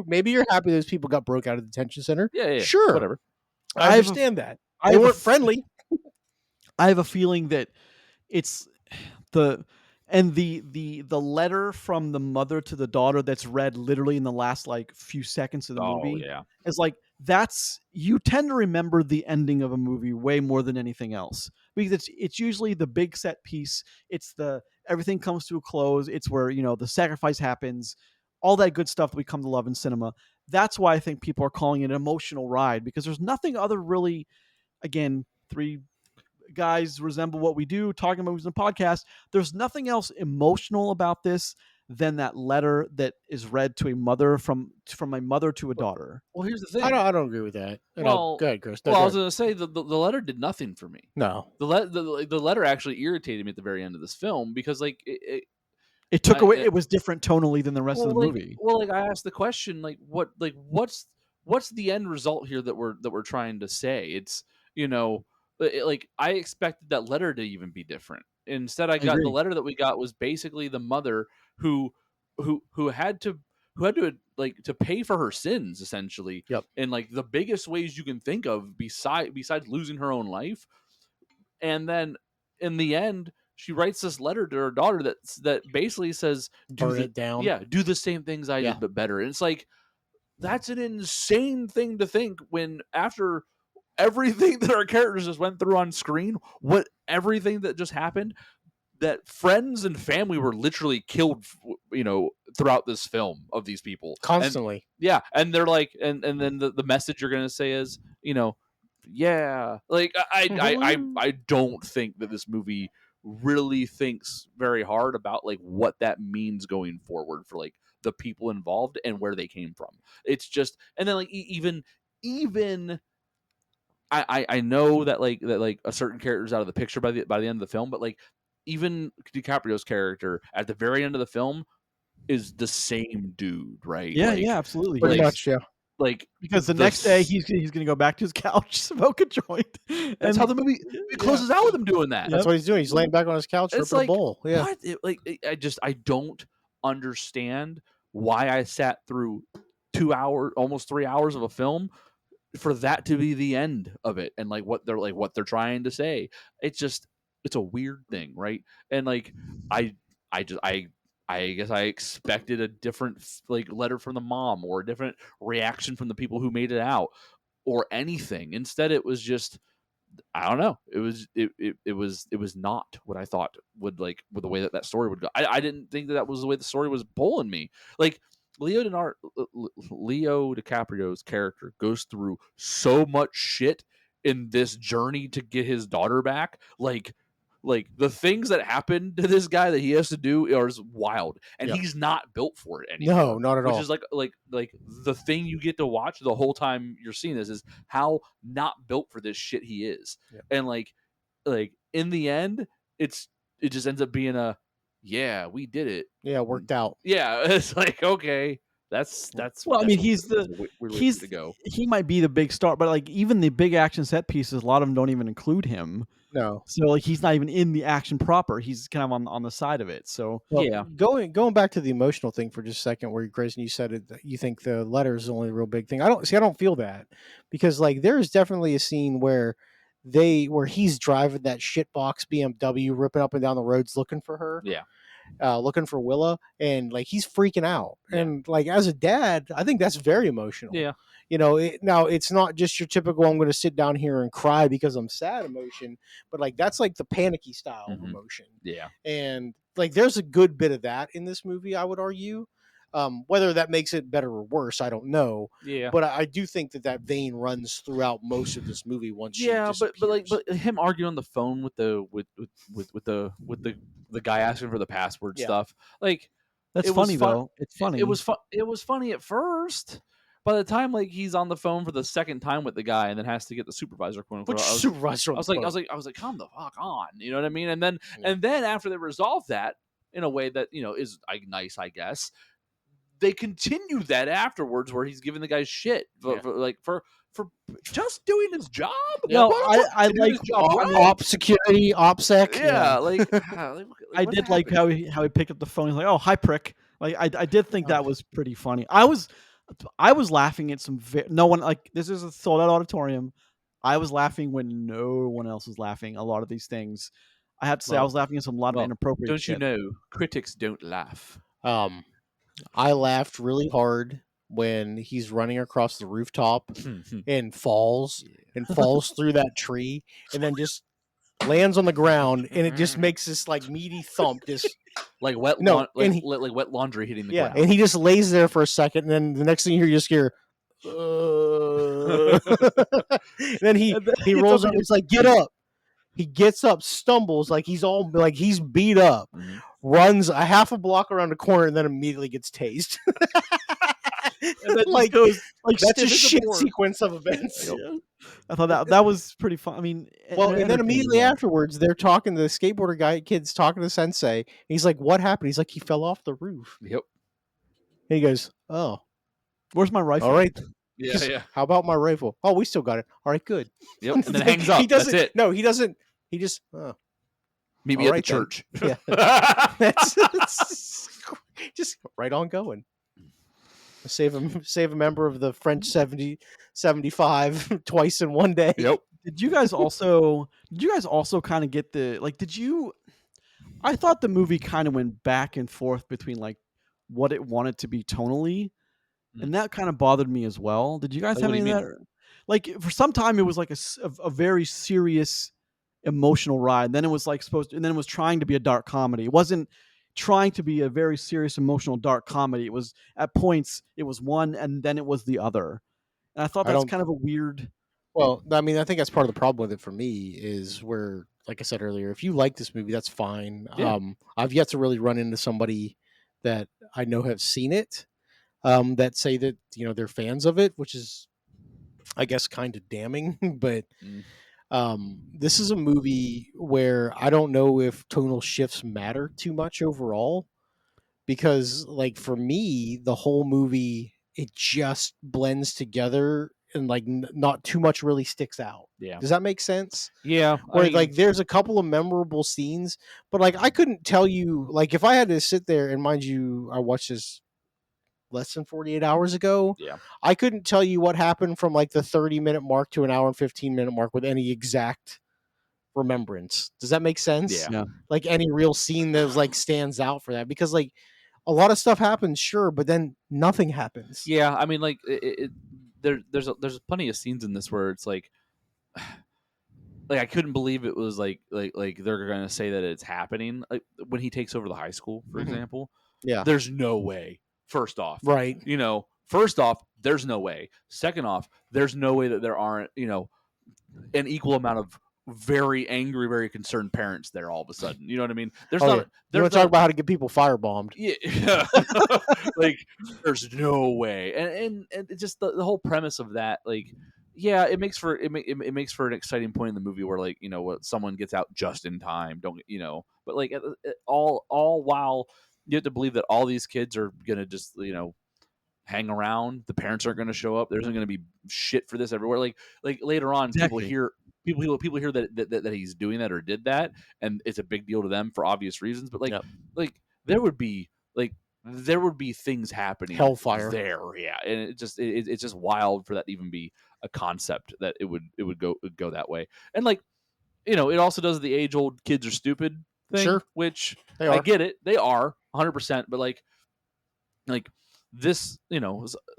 maybe you're happy those people got broke out of the detention center. Yeah. Sure. Whatever. I understand that. They weren't friendly. I have a feeling that it's the letter from the mother to the daughter that's read literally in the last few seconds of the movie. Yeah. Is you tend to remember the ending of a movie way more than anything else, because it's usually the big set piece. It's everything comes to a close. It's where the sacrifice happens, all that good stuff that we come to love in cinema. That's why I think people are calling it an emotional ride, because there's nothing other really. Again, three guys resemble what we do, talking about movies in the podcast. There's nothing else emotional about this than that letter that is read to a mother from a mother to a daughter. Well, here's the thing. I don't agree with that. Well, go ahead, Chris. I was going to say the letter did nothing for me. No, the letter actually irritated me at the very end of this film, because it took away. It was different tonally than the rest of the movie. Well, I asked the question, what's the end result here that we're trying to say? It's I expected that letter to even be different. Instead, I got the letter that we got was basically the mother who had to to pay for her sins, essentially. Yep. In the biggest ways you can think of, besides losing her own life. And then in the end, she writes this letter to her daughter that basically says, burn it down. Yeah, do the same things I did, but better. And it's that's an insane thing to think, when after everything that our characters just went through on screen, everything that just happened, that friends and family were literally killed, throughout this film of these people constantly. And they're and then the message you're going to say is, I don't think that this movie really thinks very hard about what that means going forward for the people involved and where they came from. It's just, and then even I know that a certain character is out of the picture by the end of the film, but even DiCaprio's character at the very end of the film is the same dude, right? Yeah, absolutely. Pretty much, yeah. Because the next day he's gonna go back to his couch, smoke a joint. That's how the movie closes out with him doing that. That's what he's doing. He's laying back on his couch for a bowl. Yeah. What? I don't understand why I sat through 2 hours, almost 3 hours of a film for that to be the end of it, and what they're trying to say. It's a weird thing, right? And I guess I expected a different letter from the mom, or a different reaction from the people who made it out, or anything. Instead, it was just, I don't know. It was not what I thought would with the way that story would go. I didn't think that was the way the story was pulling me. Leo DiCaprio's character goes through so much shit in this journey to get his daughter back. The things that happen to this guy that he has to do are wild, and he's not built for it anymore. No, not at all. Which is the thing you get to watch the whole time you're seeing this is how not built for this shit he is. Yeah. And in the end, it just ends up being we did it. Yeah, it worked out. Yeah, it's okay. That's well. I mean, he might be the big star, but even the big action set pieces, a lot of them don't even include him. No. So he's not even in the action proper. He's kind of on the side of it. So going back to the emotional thing for just a second, where Grayson, you said it, you think the letter is the only real big thing. I don't feel that, because there is definitely a scene where he's driving that shitbox BMW, ripping up and down the roads looking for her. Yeah. looking for Willa, and like he's freaking out. And like as a dad, I think that's very emotional. Yeah. Now it's not just your typical I'm going to sit down here and cry because I'm sad emotion, but like that's like the panicky style of emotion. Yeah. And like there's a good bit of that in this movie, I would argue. Whether that makes it better or worse, I don't know. Yeah. But I do think that vein runs throughout most of this movie. Once she disappears. but him arguing on the phone with the guy asking for the password stuff, like that's funny though. It's funny. It was fun. It was funny at first. By the time like he's on the phone for the second time with the guy and then has to get the supervisor quote. Which supervisor? I was like, come the fuck on, you know what I mean? And then after they resolve that in a way that is nice, I guess. They continue that afterwards, where he's giving the guy shit for just doing his job. No, I like op security, opsec. Yeah, I did like how he picked up the phone. He's like, "Oh, hi, prick." Like I did think that was pretty funny. I was laughing at some no one, like this is a sold out auditorium. I was laughing when no one else was laughing. A lot of these things, I have to say, I was laughing at some lot of inappropriate. Don't shit. You know, critics don't laugh. I laughed really hard when he's running across the rooftop and falls through that tree and then just lands on the ground, and it just makes this like meaty thump, just like wet wet laundry hitting the ground. And he just lays there for a second, and then the next thing you just hear and then he rolls up. It's like, get up. He gets up, stumbles like he's beat up, runs a half a block around the corner, and then immediately gets tased. And then like that's a shit sequence of events. I thought that was pretty fun. I mean, and then immediately afterwards, they're talking. The skateboarder kid's talking to Sensei. And he's like, "What happened?" He's like, "He fell off the roof." Yep. And he goes, "Oh, where's my rifle?" All right. Yeah. How about my rifle? Oh, we still got it. All right, good. Yep. And then it hangs up. That's it. No, he doesn't. He just meet me at the church. Yeah. That's just right on going. Save a member of the French 75 twice in one day. Yep. Did you guys also kind of get I thought the movie kind of went back and forth between like what it wanted to be tonally, and that kind of bothered me as well. Did you guys have any of that? Like for some time it was like a very serious emotional ride. Then it was like and then it was trying to be a dark comedy. It wasn't trying to be a very serious, emotional, dark comedy. It was at points it was one, and then it was the other. And I thought that's kind of a weird. Well, I mean, I think that's part of the problem with it for me is where, like I said earlier, if you like this movie, that's fine. Yeah. I've yet to really run into somebody that I know have seen it that say that they're fans of it, which is, I guess, kind of damning. But this is a movie where I don't know if tonal shifts matter too much overall, because like for me, the whole movie, it just blends together and like not too much really sticks out. Yeah. Does that make sense? Yeah. Where like there's a couple of memorable scenes, but like I couldn't tell you, like if I had to sit there, and mind you, I watched this less than 48 hours ago. Yeah. I couldn't tell you what happened from like the 30-minute mark to an hour and 15-minute mark with any exact remembrance. Does that make sense? Yeah. Like any real scene that was like stands out for that, because like a lot of stuff happens, sure, but then nothing happens. Yeah, I mean, like there's plenty of scenes in this where it's like I couldn't believe it was like they're gonna say that it's happening. Like when he takes over the high school, for example. Yeah, there's no way. First off, right? First off, there's no way. Second off, there's no way that there aren't an equal amount of very angry, very concerned parents there all of a sudden. You know what I mean? There's not. Yeah. You want to talk about how to get people firebombed? Yeah. Like there's no way, and just the whole premise of that, like, yeah, it makes for it makes for an exciting point in the movie where like someone gets out just in time. But like all while you have to believe that all these kids are gonna just hang around. The parents aren't gonna show up. There's gonna be shit for this everywhere. Like later on, exactly. people hear that he's doing that or did that, and it's a big deal to them for obvious reasons. But like there would be things happening, hellfire there, yeah, and it's just wild for that to even be a concept that it would go that way. And like it also does the age old kids are stupid thing. Sure. Which I get it. They are 100%. But like this,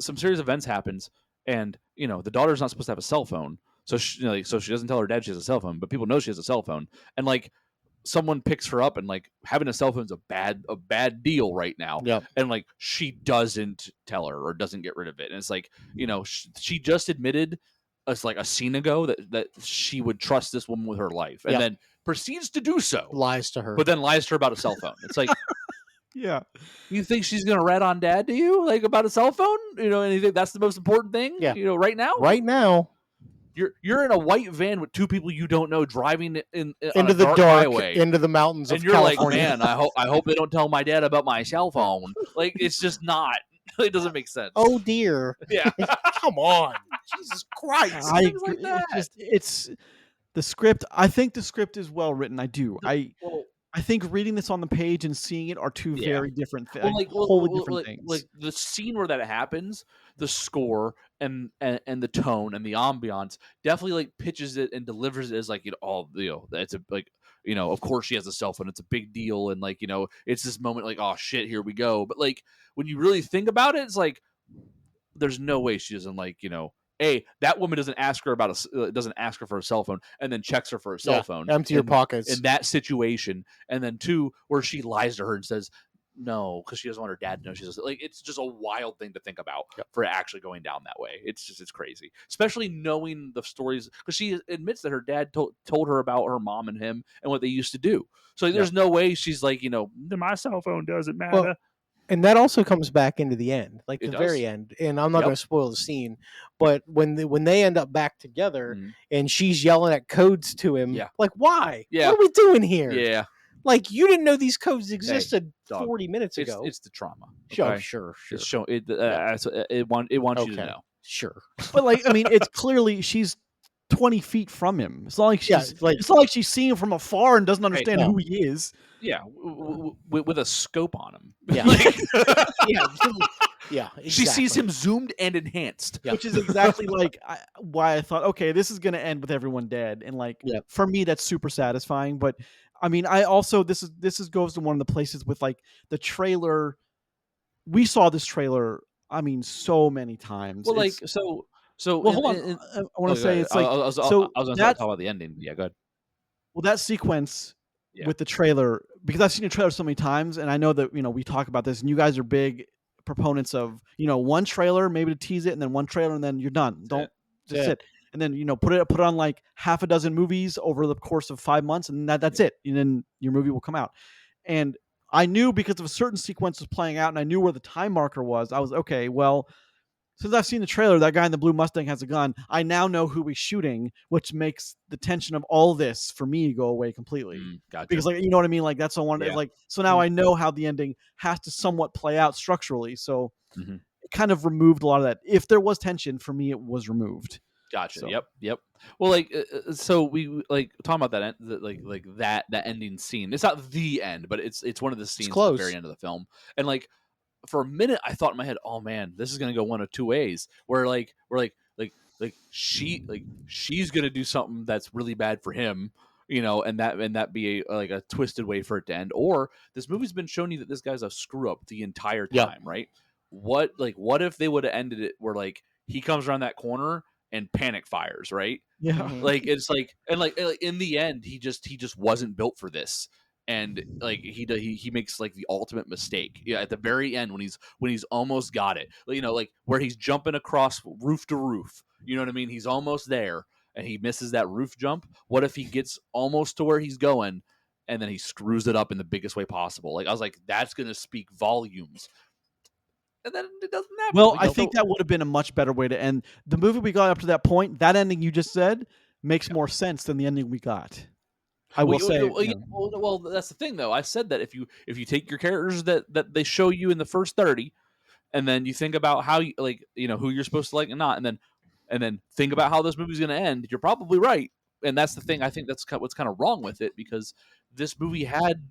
some serious events happens, and the daughter's not supposed to have a cell phone, so she doesn't tell her dad she has a cell phone, but people know she has a cell phone, and like someone picks her up, and like having a cell phone's a bad deal right now. Yep. And like she doesn't tell her or doesn't get rid of it, and it's like she just admitted like a scene ago that she would trust this woman with her life, and then proceeds to do so, lies to her, but then lies to her about a cell phone. It's like yeah, you think she's gonna rat on dad to you like about a cell phone, and you think that's the most important thing, right now you're in a white van with two people you don't know driving into the dark highway, into the mountains of and you're California. like, man, I hope they don't tell my dad about my cell phone. Like, it's just not. It doesn't make sense. Oh dear. Yeah. Come on. Jesus Christ. Things like that. It's the script. I think the script is well written. I do. I think reading this on the page and seeing it are two very different things. Wholly different things. Like the scene where that happens, the score and the tone and the ambiance definitely like pitches it and delivers it as like it's a like of course she has a cell phone. It's a big deal, and like it's this moment like, oh shit, here we go. But like when you really think about it, it's like there's no way she doesn't like that woman doesn't ask her for a cell phone and then checks her for a cell phone. Empty your pockets in that situation, and then two, where she lies to her and says no because she doesn't want her dad to know she's like. It's just a wild thing to think about for actually going down that way. It's crazy, especially knowing the stories, because she admits that her dad told her about her mom and him and what they used to do. So there's no way she's like my cell phone doesn't matter. Well, and that also comes back into the end, like the does. very end. And I'm not going to spoil the scene, but when they end up back together and she's yelling at codes to him, like, why? Yeah. What are we doing here? Yeah. Like, you didn't know these codes existed 40 minutes ago. It's the trauma. Okay? Sure. It wants you to know. Sure. But like, I mean, it's clearly she's 20 feet from him. It's not like she's seeing him from afar and doesn't understand who he is. Yeah, with a scope on him. Yeah. Exactly. She sees him zoomed and enhanced, which is exactly like why I thought, okay, this is going to end with everyone dead, and like for me that's super satisfying. But I mean, I also this goes to one of the places with like the trailer. We saw this trailer, I mean, so many times. Well, hold on. I want to say it's like I was going to talk about the ending. Yeah, go ahead. Well, that sequence with the trailer, because I've seen the trailer so many times, and I know that we talk about this, and you guys are big proponents of one trailer maybe to tease it, and then one trailer, and then you're done. Don't just sit, and then put it on like half a dozen movies over the course of 5 months, and that's it, and then your movie will come out. And I knew, because of a certain sequence was playing out, and I knew where the time marker was. I was okay. Well, since I've seen the trailer, that guy in the blue Mustang has a gun. I now know who he's shooting, which makes the tension of all this for me go away completely. Gotcha. Because, like, you know what I mean? Like, that's what I wanted. Like, so now I know how the ending has to somewhat play out structurally. So it kind of removed a lot of that. If there was tension, for me, it was removed. Gotcha. So. Yep. Well, like, so we like talking about that, that ending scene. It's not the end, but it's one of the scenes at the very end of the film, and like. For a minute, I thought in my head, "Oh man, this is gonna go one of two ways. Where she's gonna do something that's really bad for him, and that be a twisted way for it to end. Or this movie's been showing you that this guy's a screw up the entire time, right? What if they would have ended it where like he comes around that corner and panic fires, right? Yeah, like it's like and like in the end, he just wasn't built for this. And like he makes like the ultimate mistake at the very end when he's almost got it, like where he's jumping across roof to roof, you know what I mean? He's almost there and he misses that roof jump. What if he gets almost to where he's going and then he screws it up in the biggest way possible? Like I was like, that's gonna speak volumes. And then it doesn't happen. Well, I think that would have been a much better way to end the movie. We got up to that point. That ending you just said makes more sense than the ending we got. I will say. Well, that's the thing, though. I said that if you take your characters that they show you in the first 30, and then you think about how you who you're supposed to like and not, and then think about how this movie's going to end, you're probably right. And that's the thing. I think that's what's kind of wrong with it, because this movie had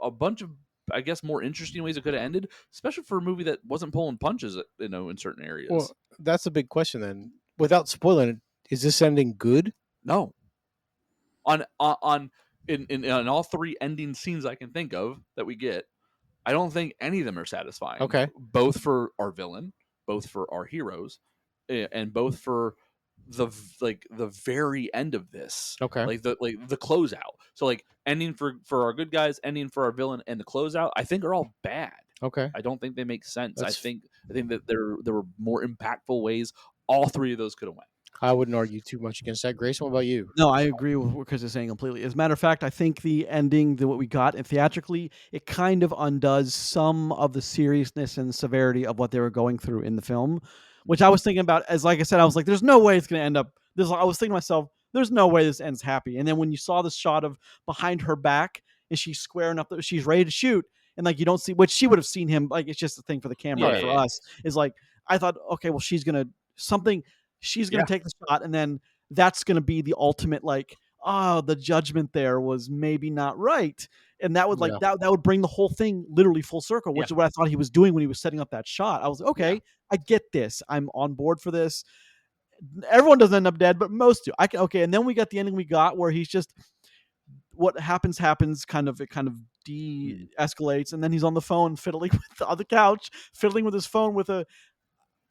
a bunch of, I guess, more interesting ways it could have ended, especially for a movie that wasn't pulling punches, in certain areas. Well, that's a big question then. Without spoiling it, is this ending good? No. On in all 3 ending scenes I can think of that we get, I don't think any of them are satisfying. Okay. Both for our villain, both for our heroes, and both for the very end of this. Okay. Like the closeout. So like ending for our good guys, ending for our villain, and the closeout, I think are all bad. Okay. I don't think they make sense. That's- I think that there were more impactful ways all 3 of those could have went. I wouldn't argue too much against that. Grayson, what about you? No, I agree with what Chris is saying completely. As a matter of fact, I think the ending, what we got theatrically, it kind of undoes some of the seriousness and severity of what they were going through in the film, which I was thinking about. As like I said, I was like, "There's no way it's going to end up." I was thinking to myself, "There's no way this ends happy." And then when you saw the shot of behind her back, and she's squaring up, she's ready to shoot, and like you don't see, which she would have seen him. Like it's just a thing for the camera. Yeah, for yeah. us, is like I thought, okay, well, she's gonna take the shot, and then that's going to be the ultimate, like, oh, the judgment there was maybe not right. And that would that would bring the whole thing literally full circle, which is what I thought he was doing when he was setting up that shot. I was like, okay, I get this. I'm on board for this. Everyone doesn't end up dead, but most do. Okay. And then we got the ending we got where he's just, what happens, kind of de-escalates. And then he's on the phone fiddling on the couch, fiddling with his phone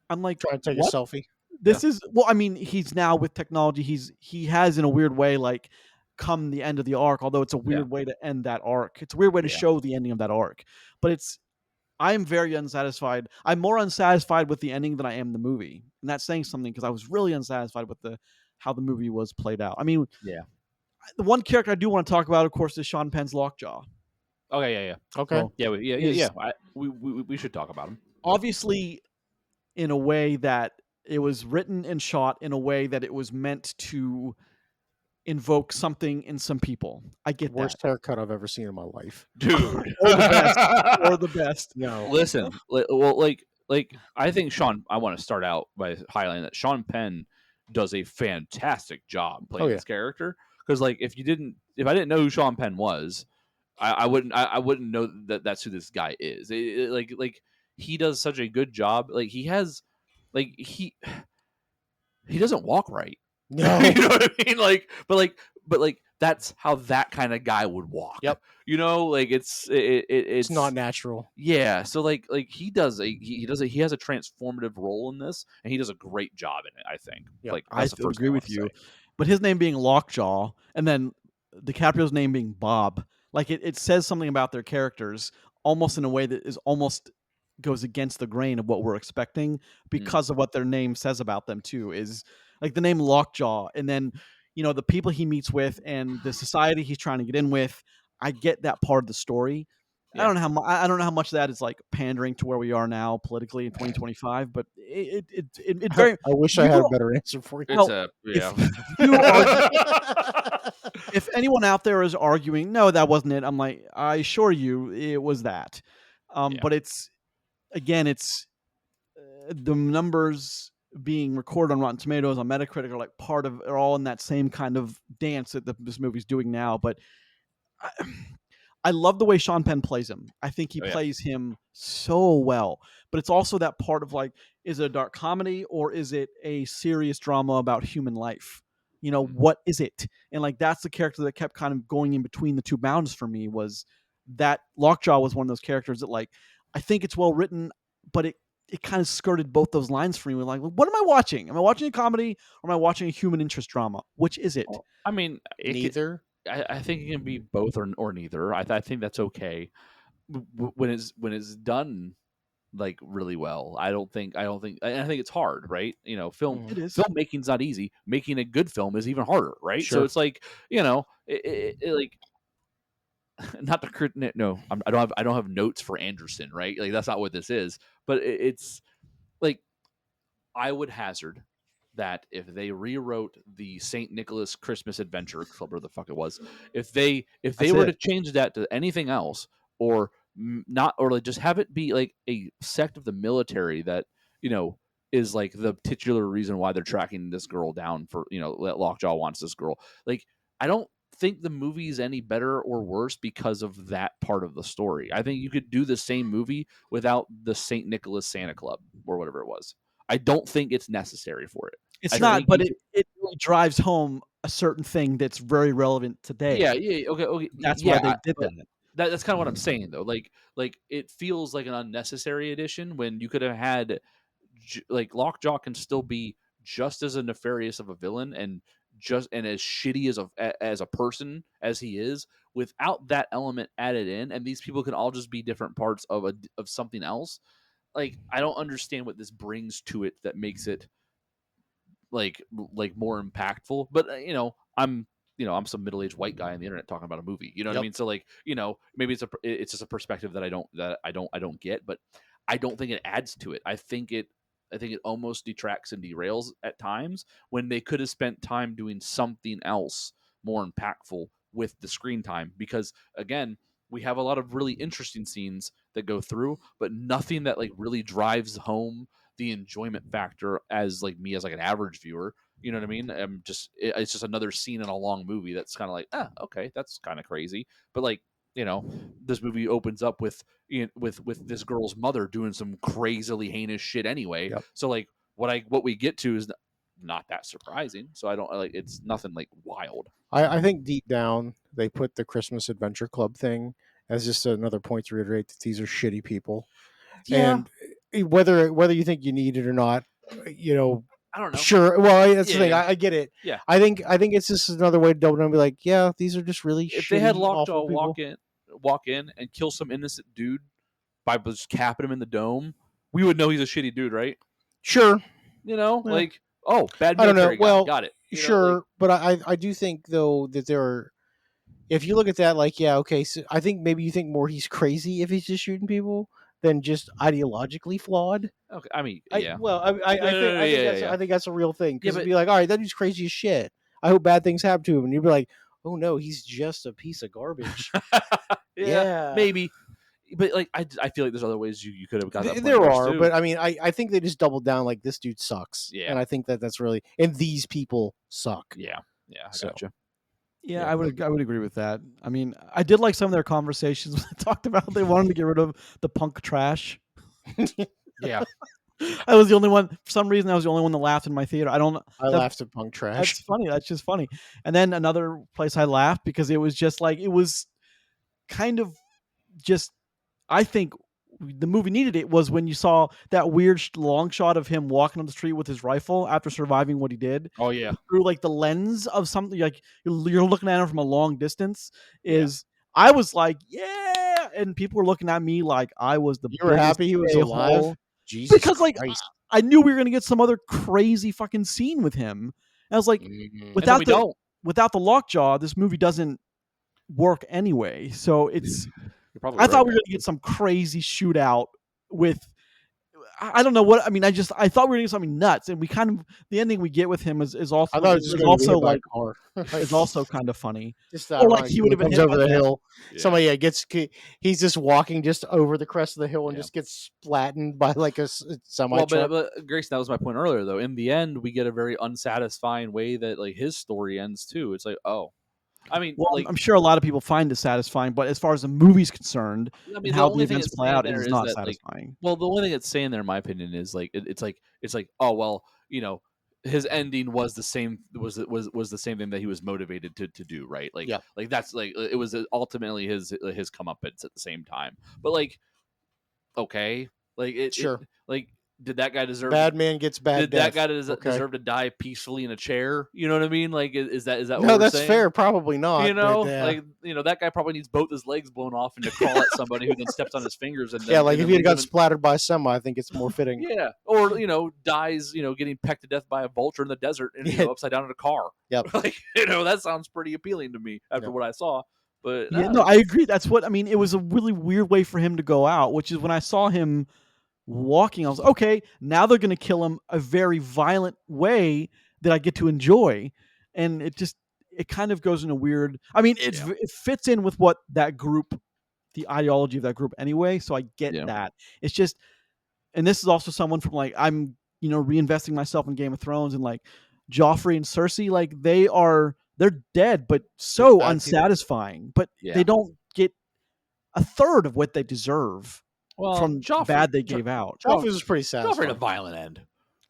I'm like, trying to take what? a selfie. This is, well, I mean, he's now with technology, he has in a weird way like come the end of the arc, although it's a weird way to end that arc. It's a weird way to show the ending of that arc. But I'm very unsatisfied. I'm more unsatisfied with the ending than I am the movie. And that's saying something, because I was really unsatisfied with how the movie was played out. I mean, the one character I do want to talk about, of course, is Sean Penn's Lockjaw. Okay, yeah. Okay. Well, we should talk about him. Obviously, in a way that it was written and shot in a way that it was meant to invoke something in some people. I get Worst haircut I've ever seen in my life, dude. or the best. No, listen. Well, like I think I want to start out by highlighting that Sean Penn does a fantastic job playing this character. Because like if I didn't know who Sean Penn was, I wouldn't know that that's who this guy is. Like he does such a good job. Like he has, like he doesn't walk right. no. You know what I mean? But that's how that kind of guy would walk. Yep. You know, like it's not natural. Yeah. So like he has a transformative role in this, and he does a great job in it. I think. Yep. Like I agree with you, but his name being Lockjaw, and then DiCaprio's name being Bob, like it says something about their characters almost in a way that is almost goes against the grain of what we're expecting, because of what their name says about them too. Is like the name Lockjaw, and then the people he meets with and the society he's trying to get in with. I get that part of the story. I don't know how much of that is like pandering to where we are now politically in 2025, but it very. I wish I had a better answer for you. If anyone out there is arguing, no, that wasn't it, I'm like, I assure you, it was that. But it's the numbers being recorded on Rotten Tomatoes, on Metacritic, are all in that same kind of dance that this movie's doing now. But I love the way Sean Penn plays him. I think he plays him so well. But it's also that part of like, is it a dark comedy or is it a serious drama about human life? What is it? And like that's the character that kept kind of going in between the two bounds for me. Was that Lockjaw was one of those characters that like I think it's well written, but it kind of skirted both those lines for me. We're like, what am I watching? Am I watching a comedy or am I watching a human interest drama? Which is it? I mean, neither. I think it can be both or neither. I think that's okay when it's done like really well. I think it's hard, right? Filmmaking's not easy. Making a good film is even harder, right? Sure. So it's like like not the no. I don't have notes for Anderson, right? Like that's not what this is. But it's like I would hazard that if they rewrote the St. Nicholas Christmas Adventure, whatever the fuck it was, if they were to change that to anything else, or not, or like just have it be like a sect of the military that is like the titular reason why they're tracking this girl down for that Lockjaw wants this girl. Like I don't think the movie's any better or worse because of that part of the story. I think you could do the same movie without the St. Nicholas Santa Club or whatever it was. I don't think it's necessary for it. It's not, but it really drives home a certain thing that's very relevant today. Yeah, okay. That's Yeah, why they did that. that's kind of what I'm saying though. Like it feels like an unnecessary addition when you could have had like Lockjaw can still be just as a nefarious of a villain and as shitty as a person as he is without that element added in, and these people can all just be different parts of something else. Like I don't understand what this brings to it that makes it like more impactful. But I'm some middle-aged white guy on the internet talking about a movie. You know what I mean? So like, maybe it's just a perspective that I don't get, but I don't think it adds to it. I think it almost detracts and derails at times when they could have spent time doing something else more impactful with the screen time, because again, we have a lot of really interesting scenes that go through, but nothing that like really drives home the enjoyment factor as like me as like an average viewer. You know what I mean? It's just another scene in a long movie that's kind of like, okay, that's kind of crazy. But like, this movie opens up with with this girl's mother doing some crazily heinous shit anyway. Yep. So like what we get to is not that surprising. So I don't like, it's nothing like wild. I think deep down they put the Christmas Adventure Club thing as just another point to reiterate that these are shitty people. Yeah. And whether you think you need it or not, I don't know. Sure. Well, that's the thing. Yeah. I get it. Yeah. I think it's just another way to double down and be like, yeah, these are just really If shitty, they had awful Lockjaw people. walk in and kill some innocent dude by just capping him in the dome, we would know he's a shitty dude, right? Sure. Like, oh, bad I don't know. military guy. Well, Got it. Sure, but I do think though that there are. If you look at that, like, yeah, okay, so I think maybe you think more he's crazy if he's just shooting people than just ideologically flawed. Okay, I mean, I yeah. think that's a real thing, because Yeah, it'd be like, all right, that dude's crazy as shit. I hope bad things happen to him, and you'd be like, oh no, he's just a piece of garbage. Yeah. Maybe. But like, I feel like there's other ways you could have got that. There are, but I mean, I think they just doubled down like this dude sucks. Yeah. And I think that's really, and these people suck. Yeah, I gotcha. Yeah, I would agree with that. I mean, I did like some of their conversations when they talked about they wanted to get rid of the punk trash. Yeah. I was the only one. For some reason, I was the only one that laughed in my theater. I laughed at punk trash. That's funny. That's just funny. And then another place I laughed because it was just like, it was kind of just, I think the movie needed it, was when you saw that weird long shot of him walking on the street with his rifle after surviving what he did. Oh yeah. Through like the lens of something, like you're looking at him from a long distance. I was like, yeah. And people were looking at me like I was the You were happy he was alive? Jesus because like I knew we were gonna get some other crazy fucking scene with him. And I was like, without the lockjaw, this movie doesn't work anyway. So it's I thought we were gonna get some crazy shootout with, I don't know what I mean. I thought we were gonna get something nuts, and we kind of, the ending we get with him is also, I thought it was also like it's also kind of funny. Just or like he would have been hit over the hill. Yeah. Somebody he's just walking just over the crest of the hill and just gets flattened by like a semi truck. But Grayson, that was my point earlier though. In the end, we get a very unsatisfying way that like his story ends too. It's like, oh. I mean, well, I'm sure a lot of people find it satisfying, but as far as the movie's concerned, and how the events play out, it is not satisfying. Well, the only thing it's saying there, in my opinion, is like it's like oh well, his ending was the same was the same thing that he was motivated to do, right? Like like that's like it was ultimately his comeuppance at the same time. But like, okay, like did that guy deserve? Bad man gets bad. Did that guy deserve to die peacefully in a chair? You know what I mean? Like, is that what no? We're That's saying? fair. Probably not. Like that guy probably needs both his legs blown off and to crawl at somebody who then steps on his fingers and like if he had got splattered by a semi, I think it's more fitting. Yeah, or dies getting pecked to death by a vulture in the desert and upside down in a car. Yep. Like that sounds pretty appealing to me after what I saw. But no, I agree. That's what I mean. It was a really weird way for him to go out, which is when I saw him walking, I was okay, now they're going to kill him a very violent way that I get to enjoy. And it kind of goes in a weird, I mean, it fits in with what that group, the ideology of that group anyway. So I get that. It's just, and this is also someone from like, I'm, reinvesting myself in Game of Thrones, and like Joffrey and Cersei, like they're dead, but so unsatisfying, but they don't get a third of what they deserve. From Joffrey, bad they gave out. Joffrey was pretty sad. Joffrey had a violent end.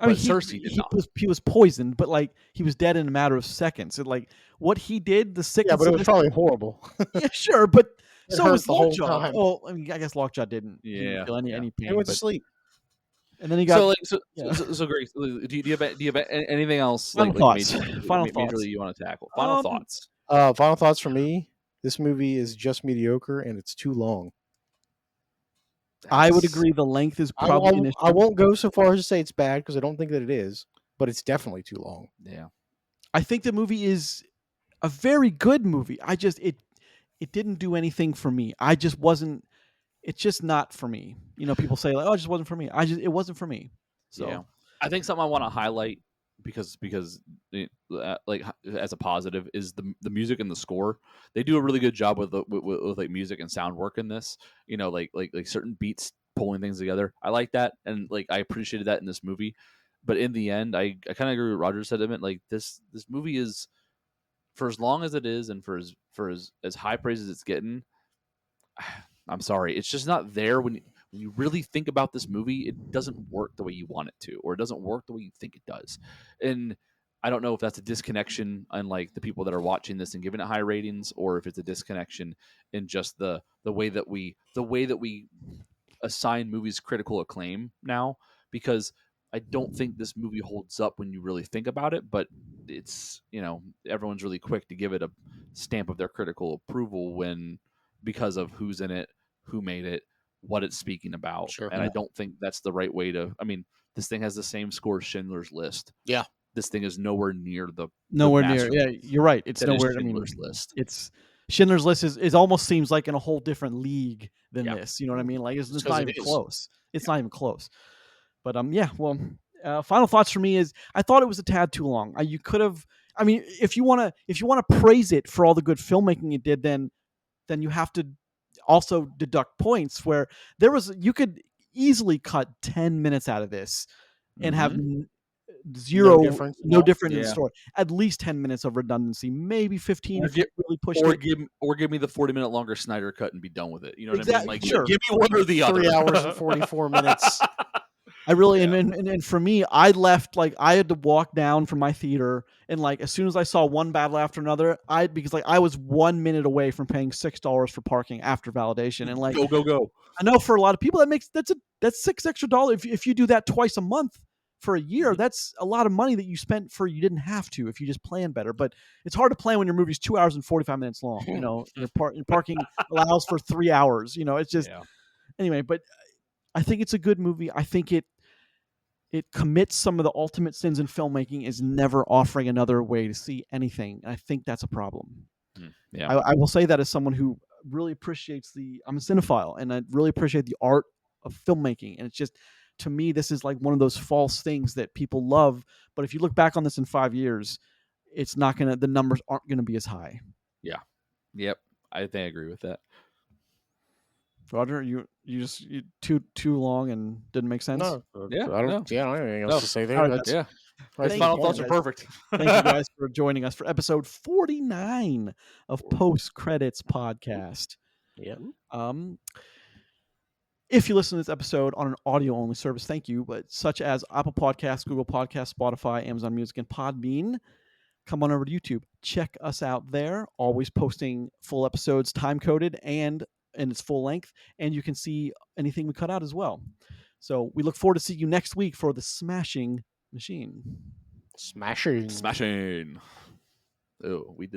I mean, Cersei did not. He was poisoned, but like he was dead in a matter of seconds. And like what he did, the sickness. Yeah, but it was probably horrible. Yeah, sure, but It so hurt was the whole Lockjaw. time. Oh, I mean, I guess Lockjaw didn't feel any He pain. went to But sleep. and then he got so great. Do you have anything else Final thoughts? Final thoughts. Majorly you want to tackle? Final thoughts. Final thoughts for me. This movie is just mediocre and it's too long. I would agree. The length is probably an issue. I won't go so far as to say it's bad because I don't think that it is, but it's definitely too long. Yeah, I think the movie is a very good movie. I just it didn't do anything for me. I just wasn't. It's just not for me. You know, people say like, "Oh, it just wasn't for me." It wasn't for me. So yeah. I think something I want to highlight because like as a positive is the music and the score. They do a really good job with like music and sound work in this. You know, like certain beats pulling things together. I like that, and like I appreciated that in this movie. But in the end, I kind of agree with Roger's sentiment. Like this movie is, for as long as it is, and for as high praise as it's getting, I'm sorry, it's just not there when you really think about this movie. It doesn't work the way you want it to, or it doesn't work the way you think it does. And I don't know if that's a disconnection on like the people that are watching this and giving it high ratings, or if it's a disconnection in just the way that we assign movies critical acclaim now, because I don't think this movie holds up when you really think about it, but it's, you know, everyone's really quick to give it a stamp of their critical approval because of who's in it, who made it, what it's speaking about. Sure. And I don't think that's the right way to, I mean, this thing has the same score as Schindler's List. Yeah. This thing is nowhere near nowhere near. Yeah, you're right. It's nowhere. Schindler's List. It's Schindler's List is almost seems like in a whole different league than this. You know what I mean? Like it's not even close. It's not even close. But yeah. Well, final thoughts for me is I thought it was a tad too long. You could have. I mean, if you want to praise it for all the good filmmaking it did, then you have to also deduct points where you could easily cut 10 minutes out of this and have zero no different in the story. At least 10 minutes of redundancy, maybe 15 if you really push it. Give me the 40-minute longer Snyder cut and be done with it. You know what exactly. I mean? Like, sure. Give me one or the other. 3 hours and 44 minutes. I really and for me, I left like I had to walk down from my theater, and like as soon as I saw one battle after another, because I was 1 minute away from paying $6 for parking after validation, and like go. I know for a lot of people that's $6 extra. If you do that twice a month for a year, that's a lot of money that you spent for you didn't have to if you just plan better. But it's hard to plan when your movie's 2 hours and 45 minutes long. You know, your parking allows for 3 hours. You know, it's just anyway. But I think it's a good movie. I think it commits some of the ultimate sins in filmmaking is never offering another way to see anything. And I think that's a problem. Yeah, I will say that as someone who really appreciates I'm a cinephile, and I really appreciate the art of filmmaking. And it's just, to me, this is like one of those false things that people love. But if you look back on this in 5 years, the numbers aren't going to be as high. Yeah. Yep. I think I agree with that. Roger, you too long and didn't make sense. No, I don't have anything else to say there. Right, Final thoughts are perfect. Thank you guys for joining us for episode 49 of Post Credits Podcast. Yeah. If you listen to this episode on an audio-only service, thank you. But such as Apple Podcasts, Google Podcasts, Spotify, Amazon Music, and Podbean, come on over to YouTube. Check us out there. Always posting full episodes, time-coded, and in its full length. And you can see anything we cut out as well. So we look forward to seeing you next week for the Smashing Machine. Smashing. Oh, we did that.